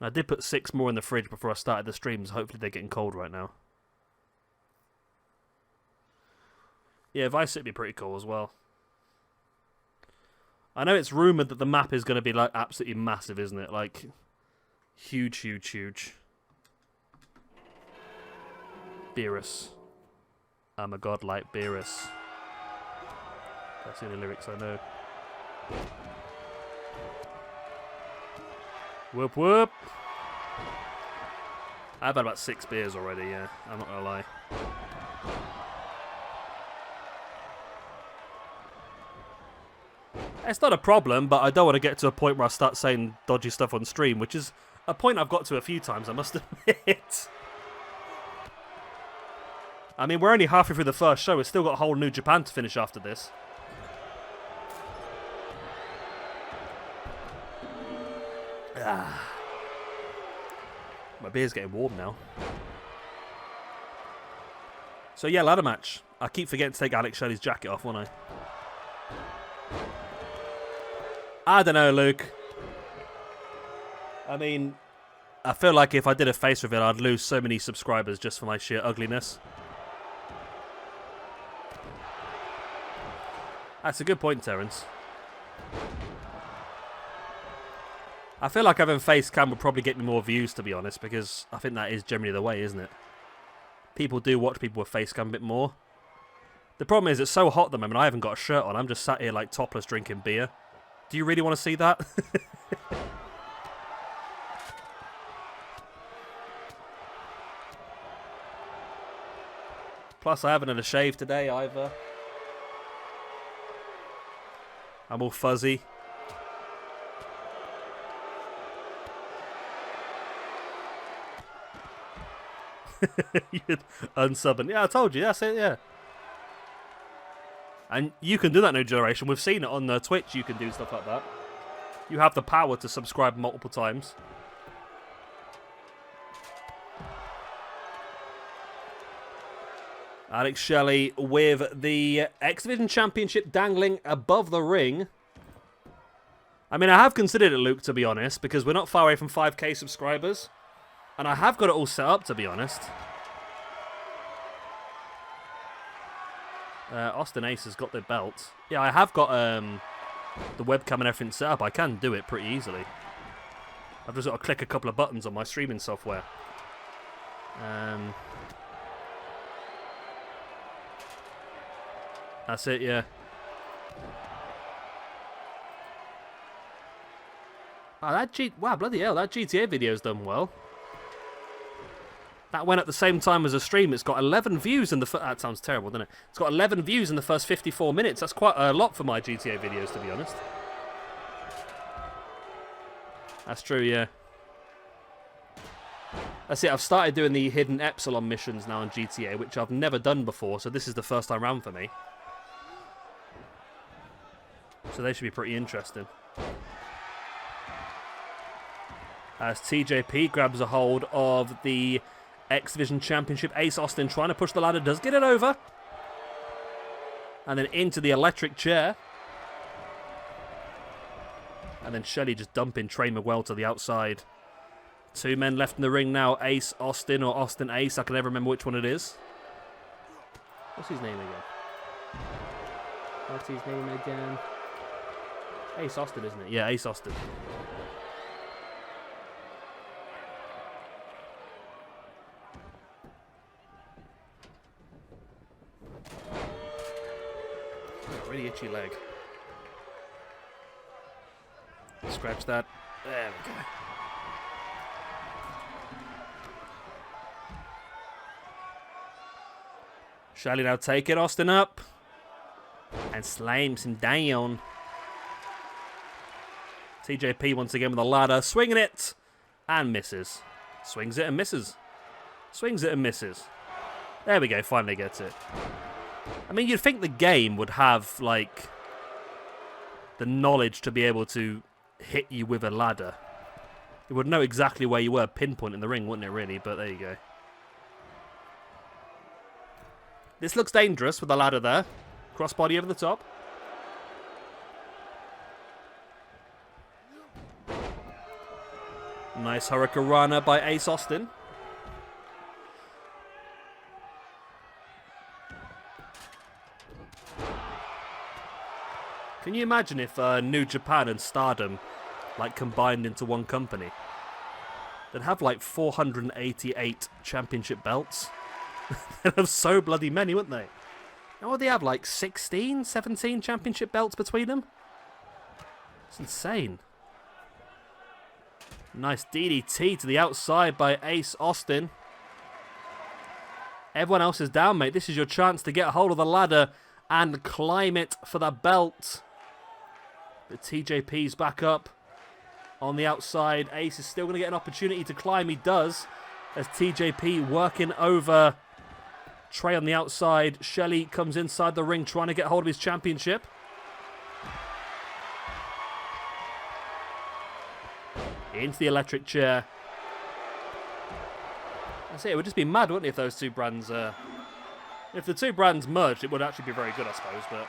I did put 6 more in the fridge before I started the streams. Hopefully they're getting cold right now. Yeah, Vice City would be pretty cool as well. I know it's rumoured that the map is going to be like absolutely massive, isn't it? Like, huge, huge, huge. Beerus. I'm a god like Beerus. That's the only lyrics I know. Whoop whoop. I've had about 6 beers already, yeah. I'm not going to lie. It's not a problem, but I don't want to get to a point where I start saying dodgy stuff on stream, which is a point I've got to a few times, I must admit. I mean, we're only halfway through the first show. We've still got a whole New Japan to finish after this. My beer's getting warm now. So yeah, ladder match. I keep forgetting to take Alex Shelley's jacket off, won't I don't know, Luke. I mean, I feel like if I did a face reveal, I'd lose so many subscribers just for my sheer ugliness. That's a good point, Terence. I feel like having face cam would probably get me more views, to be honest, because I think that is generally the way, isn't it? People do watch people with face cam a bit more. The problem is it's so hot at the moment, I haven't got a shirt on. I'm just sat here like topless drinking beer. Do you really want to see that? Plus, I haven't had a shave today either. I'm all fuzzy. You'd unsubbing. Yeah, I told you. That's it, yeah. And you can do that, New Generation. We've seen it on Twitch. You can do stuff like that. You have the power to subscribe multiple times. Alex Shelley with the X Division Championship dangling above the ring. I mean, I have considered it, Luke, to be honest, because we're not far away from 5k subscribers. And I have got it all set up, to be honest. Austin Ace has got the belt. Yeah, I have got the webcam and everything set up. I can do it pretty easily. I've just got to click a couple of buttons on my streaming software. That's it, yeah. Oh, wow, bloody hell, that GTA video's done well. That went at the same time as a stream. It's got 11 views in the that sounds terrible, doesn't it? It's got 11 views in the first 54 minutes. That's quite a lot for my GTA videos, to be honest. That's true, yeah. That's it. I've started doing the hidden Epsilon missions now on GTA, which I've never done before, so this is the first time round for me. So they should be pretty interesting. As TJP grabs a hold of the X Division Championship, Ace Austin trying to push the ladder, does get it over. And then into the electric chair. And then Shelley just dumping Trey Miguel to the outside. Two men left in the ring now, Ace Austin or Austin Ace, I can never remember which one it is. What's his name again? What's his name again? Ace Austin, isn't it? Yeah, Ace Austin. Really itchy leg. Scratch that. There we go. Shelley now taking Austin up and slams him down. TJP once again with a ladder, swinging it and misses. Swings it and misses. Swings it and misses. There we go, finally gets it. I mean, you'd think the game would have, like, the knowledge to be able to hit you with a ladder. It would know exactly where you were, pinpoint in the ring, wouldn't it, really? But there you go. This looks dangerous with the ladder there. Crossbody over the top. Nice Hurricanrana by Ace Austin. Can you imagine if New Japan and Stardom like combined into one company? They'd have like 488 championship belts. They'd have so bloody many, wouldn't they? Now would they have like 16, 17 championship belts between them? It's insane. Nice DDT to the outside by Ace Austin. Everyone else is down, mate. This is your chance to get a hold of the ladder and climb it for the belt. The TJP's back up on the outside. Ace is still going to get an opportunity to climb. He does, as TJP working over Trey on the outside. Shelley comes inside the ring trying to get hold of his championship. Into the electric chair. I say it would just be mad, wouldn't it, if those two brands... if the two brands merged, it would actually be very good, I suppose, but...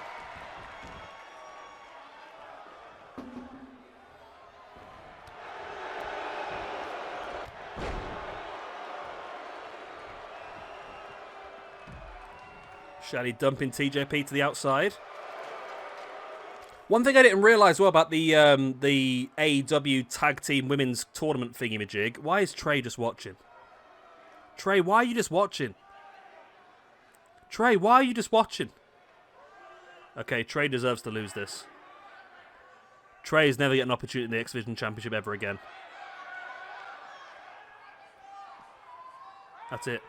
Shelley dumping TJP to the outside. One thing I didn't realise well about the AEW Tag Team Women's Tournament thingy-majig, why is Trey just watching? Trey, why are you just watching? Trey, why are you just watching? Okay, Trey deserves to lose this. Trey is never getting an opportunity in the X Division Championship ever again. That's it.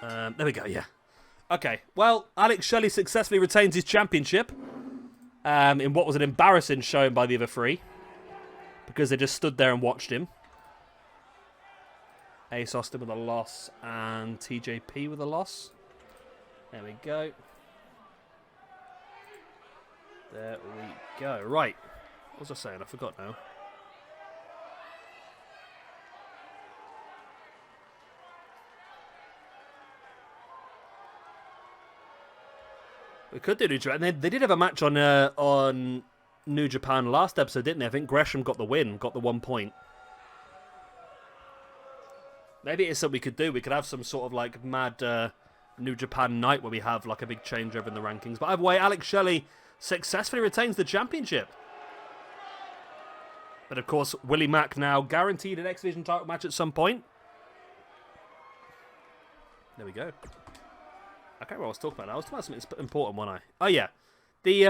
There we go, yeah. Okay, well, Alex Shelley successfully retains his championship in what was an embarrassing showing by the other three because they just stood there and watched him. Ace Austin with a loss and TJP with a loss. There we go. There we go. Right. What was I saying? I forgot now. We could do New Japan. They did have a match on New Japan last episode, didn't they? I think Gresham got the win, got the 1 point. Maybe it's something we could do. We could have some sort of like mad New Japan night where we have like a big changeover in the rankings. But either way, Alex Shelley successfully retains the championship. But of course, WILLIE MACK now guaranteed an X Division title match at some point. There we go. I can't remember what I was talking about now. I was talking about something important, wasn't I? Oh, yeah. The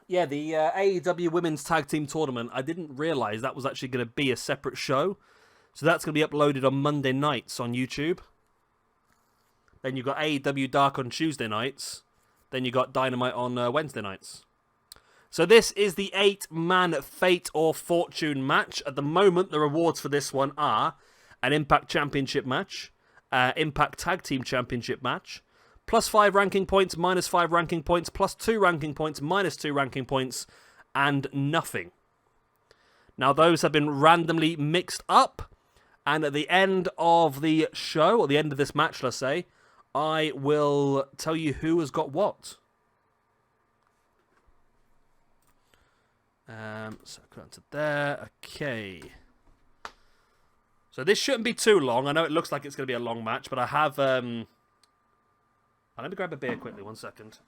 AEW Women's Tag Team Tournament, I didn't realise that was actually going to be a separate show. So that's going to be uploaded on Monday nights on YouTube. Then you've got AEW Dark on Tuesday nights. Then you got Dynamite on Wednesday nights. So this is the 8-man Fate or Fortune match. At the moment, the rewards for this one are an Impact Championship match, Impact Tag Team Championship match, +5 ranking points, -5 ranking points, +2 ranking points, -2 ranking points, and nothing. Now those have been randomly mixed up, and at the end of the show, or the end of this match, let's say, I will tell you who has got what. So go on to there. Okay. So this shouldn't be too long. I know it looks like it's going to be a long match, but I have... let me grab a beer quickly, 1 second.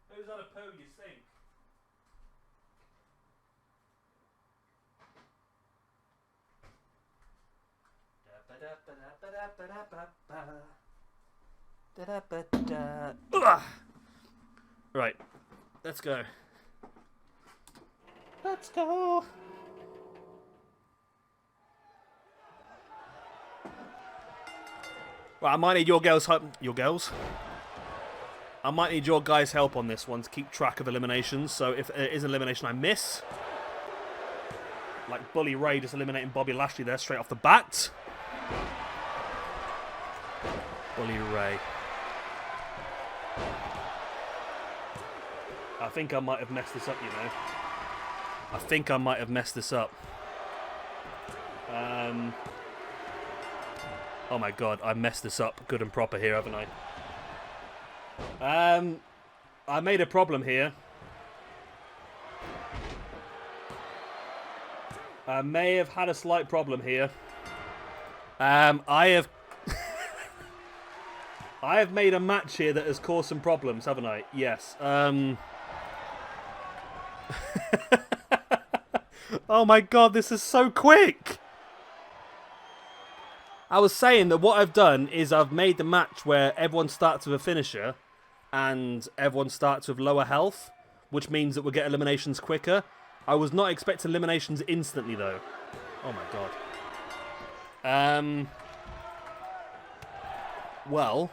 Who's on a poo, you think? Right, let's go. Let's go. Right, I might need your girls' help. Your girls? I might need your guys' help on this one to keep track of eliminations. So if there is an elimination I miss, like Bully Ray just eliminating Bobby Lashley there straight off the bat. Bully Ray. I think I might have messed this up, you know. I think I might have messed this up. Oh my god, I messed this up good and proper here, haven't I? I made a problem here. I may have had a slight problem here. I have I have made a match here that has caused some problems, haven't I? Yes. Oh my god, this is so quick! I was saying that what I've done is I've made the match where everyone starts with a finisher and everyone starts with lower health, which means that we'll get eliminations quicker. I was not expecting eliminations instantly though. Oh my god. Well,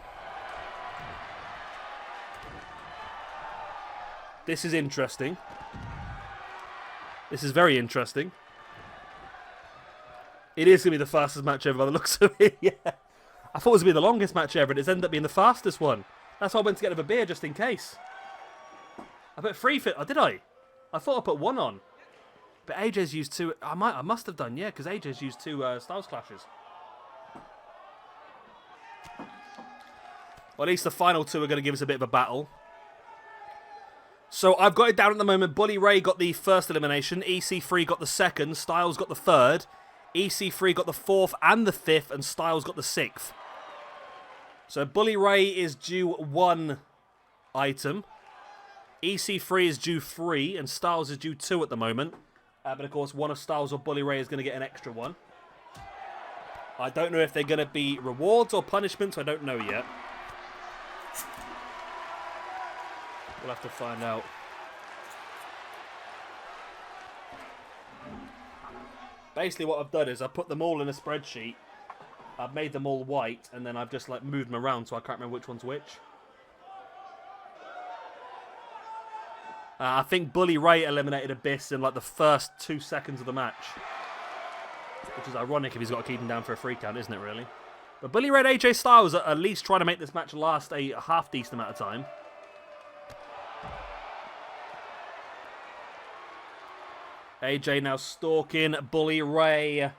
this is interesting. This is very interesting. It is going to be the fastest match ever by the looks of it, yeah. I thought it was going to be the longest match ever, and it's ended up being the fastest one. That's why I went to get a beer, just in case. I put 3 fit. Oh, did I? I thought I put 1 on. But AJ's used 2. I must have done, yeah, because AJ's used 2 Styles Clashes. Well, at least the final 2 are going to give us a bit of a battle. So I've got it down at the moment. Bully Ray got the first elimination. EC3 got the second. Styles got the third. EC3 got the 4th and the 5th. And Styles got the 6th. So Bully Ray is due 1 item. EC3 is due 3. And Styles is due 2 at the moment. But of course, one of Styles or Bully Ray is going to get an extra one. I don't know if they're going to be rewards or punishments. I don't know yet. We'll have to find out. Basically what I've done is I put them all in a spreadsheet. I've made them all white, and then I've just like moved them around so I can't remember which one's which. I think Bully Ray eliminated Abyss in like the first 2 seconds of the match. Which is ironic if he's got to keep him down for a 3 count, isn't it really? But Bully Ray and AJ Styles are at least trying to make this match last a half decent amount of time. AJ now stalking Bully Ray.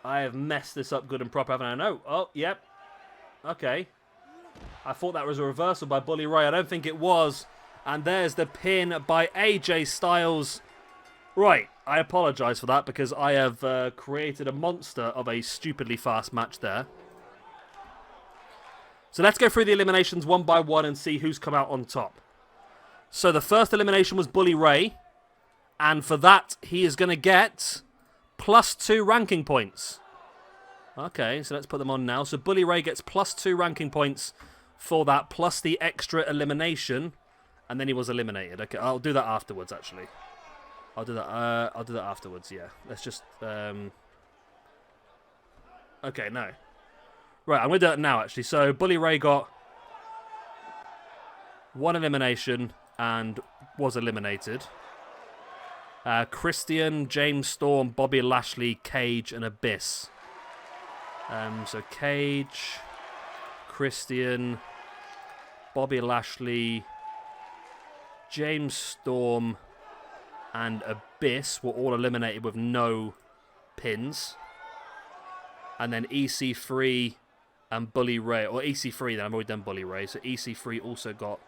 I have messed this up good and proper, haven't I? No. Oh, yep. Okay. I thought that was a reversal by Bully Ray. I don't think it was. And there's the pin by AJ Styles. Right. I apologise for that because I have created a monster of a stupidly fast match there. So let's go through the eliminations one by one and see who's come out on top. So the first elimination was Bully Ray. And for that, he is going to get +2 ranking points. Okay, so let's put them on now. So Bully Ray gets +2 ranking points for that, plus the extra elimination. And then he was eliminated. Okay, I'll do that afterwards, actually. I'll do that afterwards, yeah. Let's just... Okay, no. Right, I'm going to do that now, actually. So Bully Ray got 1 elimination and was eliminated. Christian, James Storm, Bobby Lashley, Cage, and Abyss. So Cage, Christian, Bobby Lashley, James Storm, and Abyss were all eliminated with no pins. And then EC3 and Bully Ray, or EC3 then, I've already done Bully Ray, so EC3 also got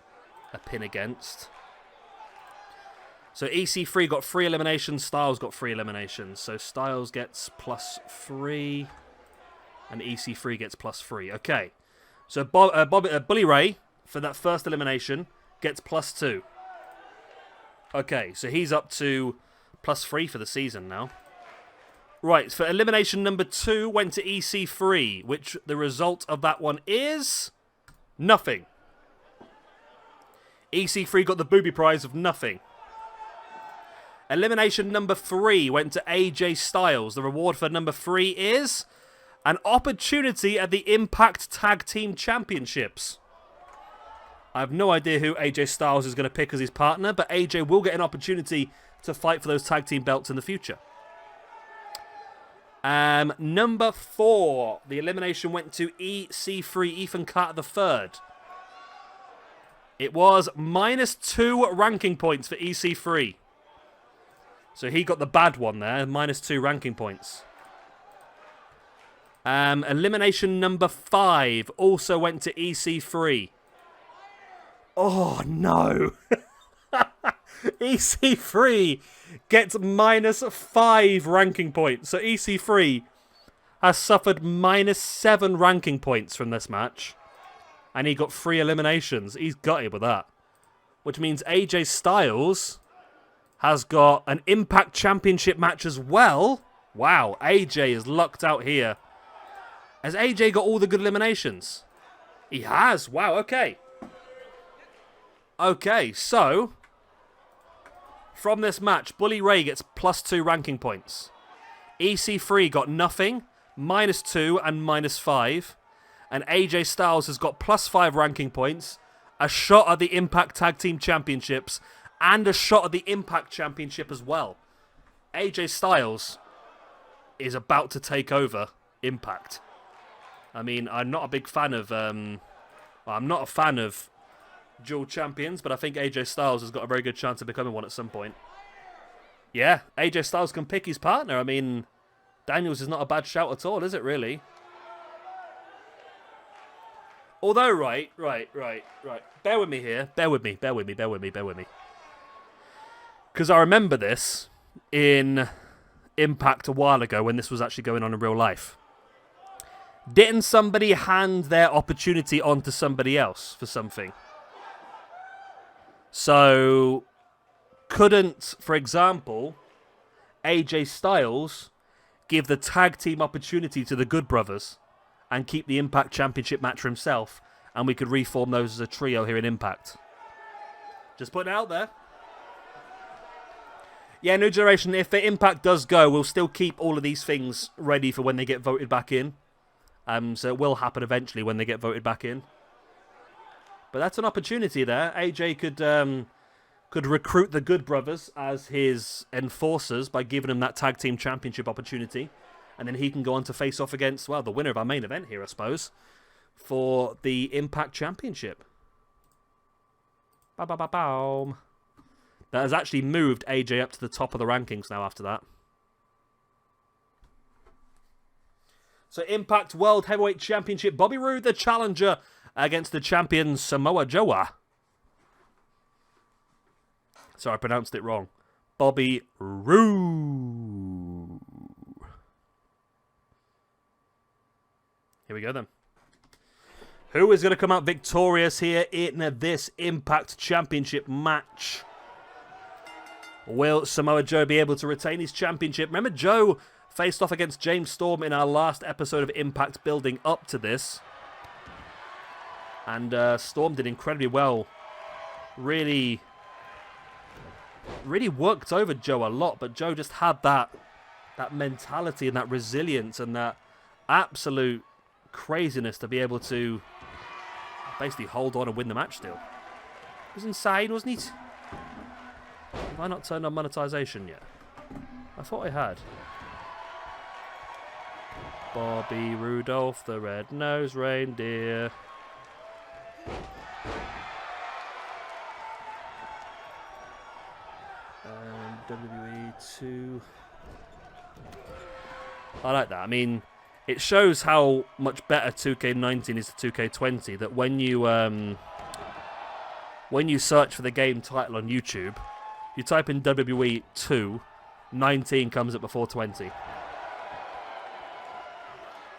a pin against. So EC3 got 3 eliminations, Styles got 3 eliminations. So Styles gets +3, and EC3 gets +3. Okay, so Bully Ray, for that first elimination, gets +2. Okay, so he's up to +3 for the season now. Right, for elimination number 2 went to EC3, which the result of that one is... nothing. EC3 got the booby prize of nothing. Elimination number 3 went to AJ Styles. The reward for number 3 is an opportunity at the Impact Tag Team Championships. I have no idea who AJ Styles is going to pick as his partner, but AJ will get an opportunity to fight for those tag team belts in the future. Number 4, the elimination went to EC3, Ethan Carter III. It was -2 ranking points for EC3. So he got the bad one there, -2 ranking points. Elimination number 5 also went to EC3. Oh, no. EC3 gets -5 ranking points. So EC3 has suffered -7 ranking points from this match. And he got 3 eliminations. He's gutted with that. Which means AJ Styles has got an Impact Championship match as well. Wow, AJ is lucked out here. Has AJ got all the good eliminations? He has. Wow, okay. Okay, so from this match, Bully Ray gets +2 ranking points. EC3 got nothing, -2 and -5. And AJ Styles has got +5 ranking points, a shot at the Impact Tag Team Championships, and a shot at the Impact Championship as well. AJ Styles is about to take over Impact. I mean, I'm not a big fan of... I'm not a fan of dual champions, but I think AJ Styles has got a very good chance of becoming one at some point. Yeah, AJ Styles can pick his partner. I mean, Daniels is not a bad shout at all, is it really? Although, right. Bear with me here. Bear with me. Because I remember this in Impact a while ago when this was actually going on in real life. Didn't somebody hand their opportunity on to somebody else for something? So, couldn't, for example, AJ Styles give the tag team opportunity to the Good Brothers and keep the Impact Championship match for himself, and we could reform those as a trio here in Impact? Just putting it out there. Yeah, New Generation, if the Impact does go, we'll still keep all of these things ready for when they get voted back in. So it will happen eventually when they get voted back in. But that's an opportunity there. AJ could recruit the Good Brothers as his enforcers by giving them that tag team championship opportunity. And then he can go on to face off against, well, the winner of our main event here, I suppose, for the Impact Championship. Ba-ba-ba-boom. That has actually moved AJ up to the top of the rankings now after that. So Impact World Heavyweight Championship, Bobby Roode, the challenger against the champion Samoa Joe. Sorry, I pronounced it wrong. Bobby Roode. Here we go then. Who is going to come out victorious here in this Impact Championship match? Will Samoa Joe be able to retain his championship? Remember, Joe faced off against James Storm in our last episode of Impact building up to this. And Storm did incredibly well. Really worked over Joe a lot, but Joe just had that mentality and that resilience and that absolute craziness to be able to basically hold on and win the match still. He was insane, wasn't he? Have I not turned on monetization yet? I thought I had. Bobby Rudolph, the red-nosed reindeer. WWE 2. I like that. I mean, it shows how much better 2K19 is to 2K20. That when you search for the game title on YouTube, you type in WWE 2, 19 comes up before 20.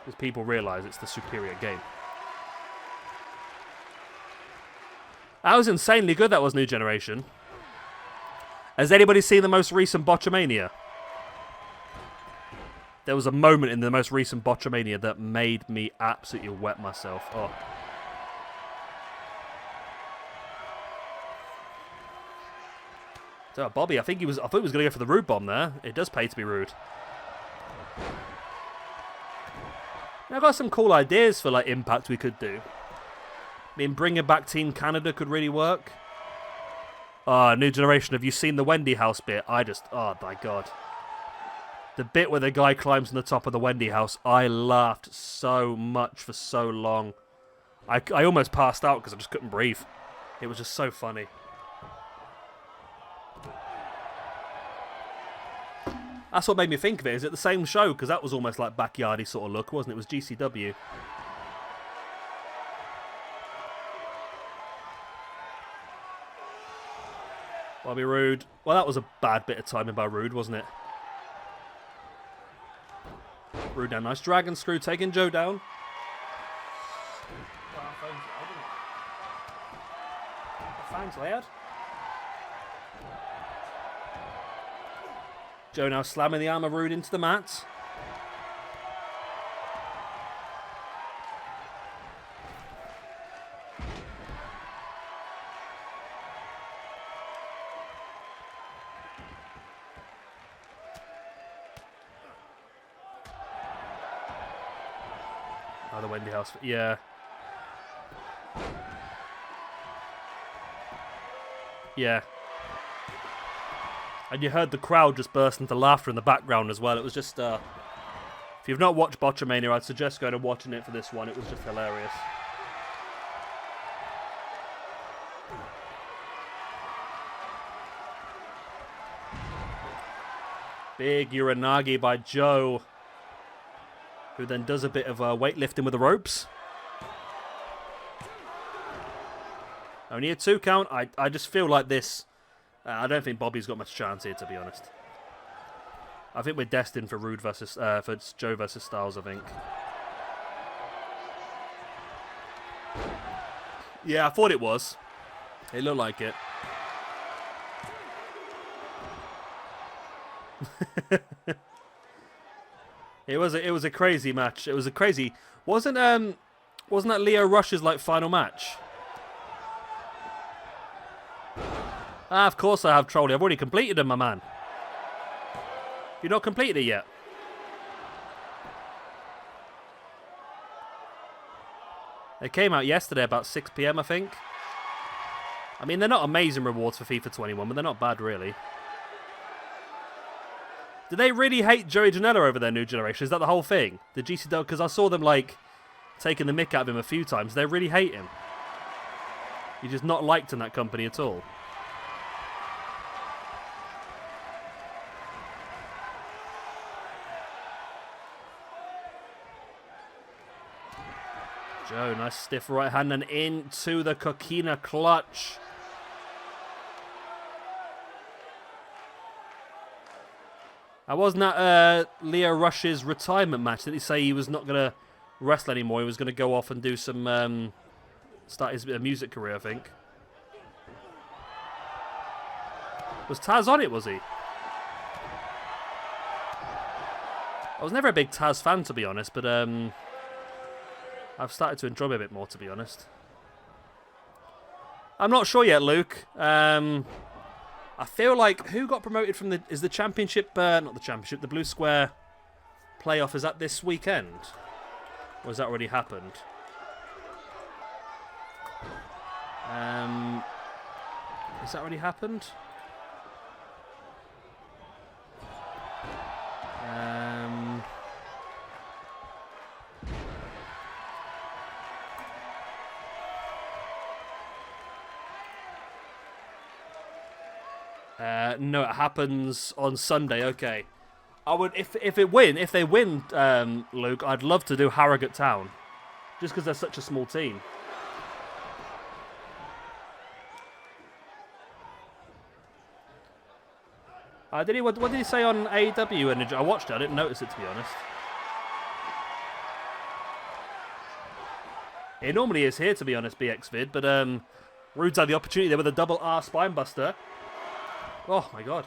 Because people realise it's the superior game. That was insanely good, that was New Generation. Has anybody seen the most recent Botchamania? There was a moment in the most recent Botchamania that made me absolutely wet myself. Oh. So Bobby, I thought he was going to go for the Rude Bomb there. It does pay to be rude. Now, I've got some cool ideas for like Impact we could do. I mean, bringing back Team Canada could really work. New Generation, have you seen the Wendy House bit? Oh my god. The bit where the guy climbs on the top of the Wendy House, I laughed so much for so long. I almost passed out because I just couldn't breathe. It was just so funny. That's what made me think of it. Is it the same show? Because that was almost like backyardy sort of look, wasn't it? It was GCW. Bobby Roode. Well, that was a bad bit of timing by Roode, wasn't it? Roode down. Nice dragon screw, taking Joe down. Fangs loud. Joe now slamming the arm of Roode into the mat. Oh, the Wendy House. Yeah. Yeah. And you heard the crowd just burst into laughter in the background as well. It was just If you've not watched Botchamania, I'd suggest going and watching it for this one. It was just hilarious. Big Uranagi by Joe, who then does a bit of weightlifting with the ropes. Only a 2 count. I just feel like this. I don't think Bobby's got much chance here, to be honest. I think we're destined for Rude versus for Joe versus Styles, I think. Yeah, I thought it was. It looked like it. It was a crazy match. It was a crazy. Wasn't that Leo Rush's like final match? Ah, of course I have Trolley. I've already completed them, my man. You've not completed it yet. They came out yesterday about 6 PM, I think. I mean, they're not amazing rewards for FIFA 21, but they're not bad, really. Do they really hate Joey Janela over their new generation? Is that the whole thing? The GCW? Because I saw them, like, taking the mick out of him a few times. They really hate him. He's just not liked in that company at all. Joe, nice stiff right hand and into the Coquina clutch. That wasn't that Leo Rush's retirement match. Did he say he was not going to wrestle anymore? He was going to go off and do some, start his music career, I think. Was Taz on it, was he? I was never a big Taz fan, to be honest, but I've started to enjoy him a bit more, to be honest. I'm not sure yet, Luke. I feel like who got promoted from the... Is the championship... not the championship. The Blue Square playoff. Is that this weekend? Or has that already happened? Has that already happened? No, it happens on Sunday. Okay, I would if they win, Luke. I'd love to do Harrogate Town, just because they're such a small team. What did he say on AEW? And I watched it. I didn't notice it, to be honest. It normally is here, to be honest, BXvid, but Rude's had the opportunity there with a double R spinebuster. Oh my god.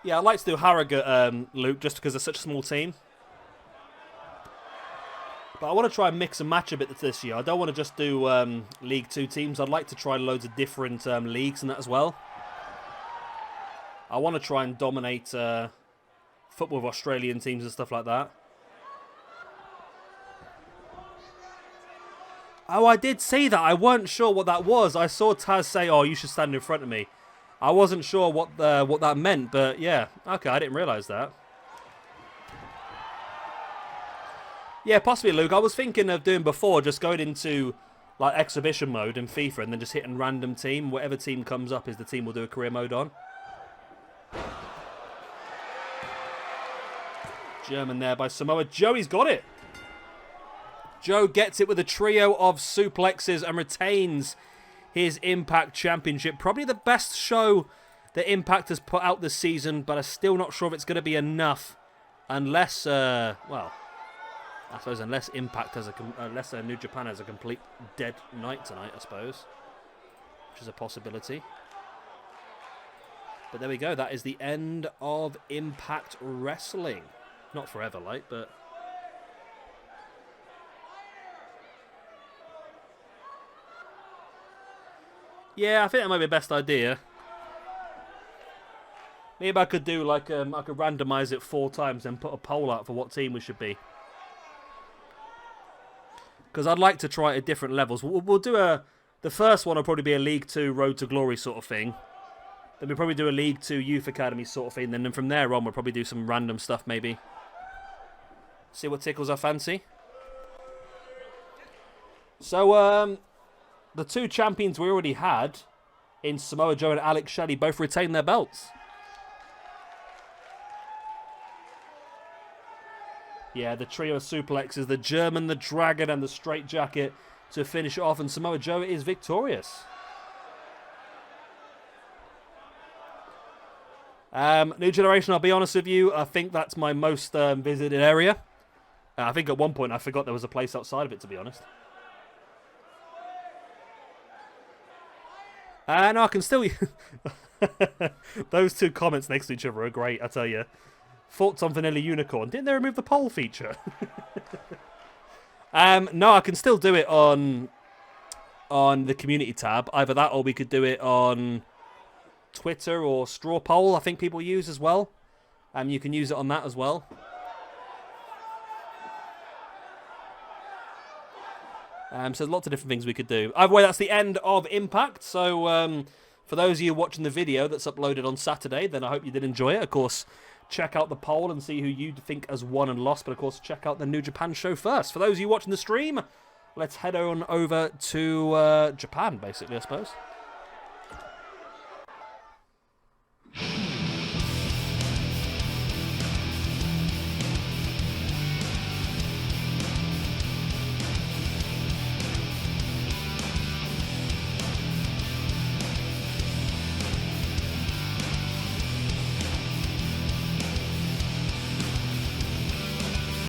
Yeah, I'd like to do Harrogate, Luke, just because they're such a small team. But I want to try and mix and match a bit this year. I don't want to just do League 2 teams. I'd like to try loads of different leagues and that as well. I want to try and dominate football with Australian teams and stuff like that. Oh, I did see that. I weren't sure what that was. I saw Taz say, "Oh, you should stand in front of me." I wasn't sure what that meant, but yeah. Okay, I didn't realise that. Yeah, possibly, Luke. I was thinking of doing before, just going into like exhibition mode in FIFA and then just hitting random team. Whatever team comes up is the team we'll do a career mode on. German there by Samoa Joe. He's got it. Joe gets it with a trio of suplexes and retains his Impact Championship. Probably the best show that Impact has put out this season, but I'm still not sure if it's going to be enough unless, well, I suppose unless Impact has unless New Japan has a complete dead night tonight, I suppose, which is a possibility. But there we go. That is the end of Impact Wrestling. Not forever, like, but... Yeah, I think that might be the best idea. Maybe I could do, like, I could randomise it 4 times and put a poll out for what team we should be. because I'd like to try it at different levels. We'll do the first one will probably be a League 2 Road to Glory sort of thing. Then we'll probably do a League 2 Youth Academy sort of thing. Then from there on, we'll probably do some random stuff maybe. See what tickles our fancy. So, the two champions we already had in Samoa Joe and Alex Shelley both retained their belts. Yeah, the trio of suplexes, the German, the Dragon, and the Straight Jacket to finish it off. And Samoa Joe is victorious. New Generation, I'll be honest with you, I think that's my most visited area. I think at one point I forgot there was a place outside of it, to be honest. No, I can still... Those two comments next to each other are great, I tell you. Thoughts on Vanilla Unicorn. Didn't they remove the poll feature? No, I can still do it on the community tab. Either that or we could do it on Twitter or Straw Poll, I think people use as well. You can use it on that as well. So there's lots of different things we could do. Either way, that's the end of Impact. So for those of you watching the video that's uploaded on Saturday, then I hope you did enjoy it. Of course, check out the poll and see who you think has won and lost. But of course, check out the New Japan show first. For those of you watching the stream, let's head on over to Japan, basically, I suppose.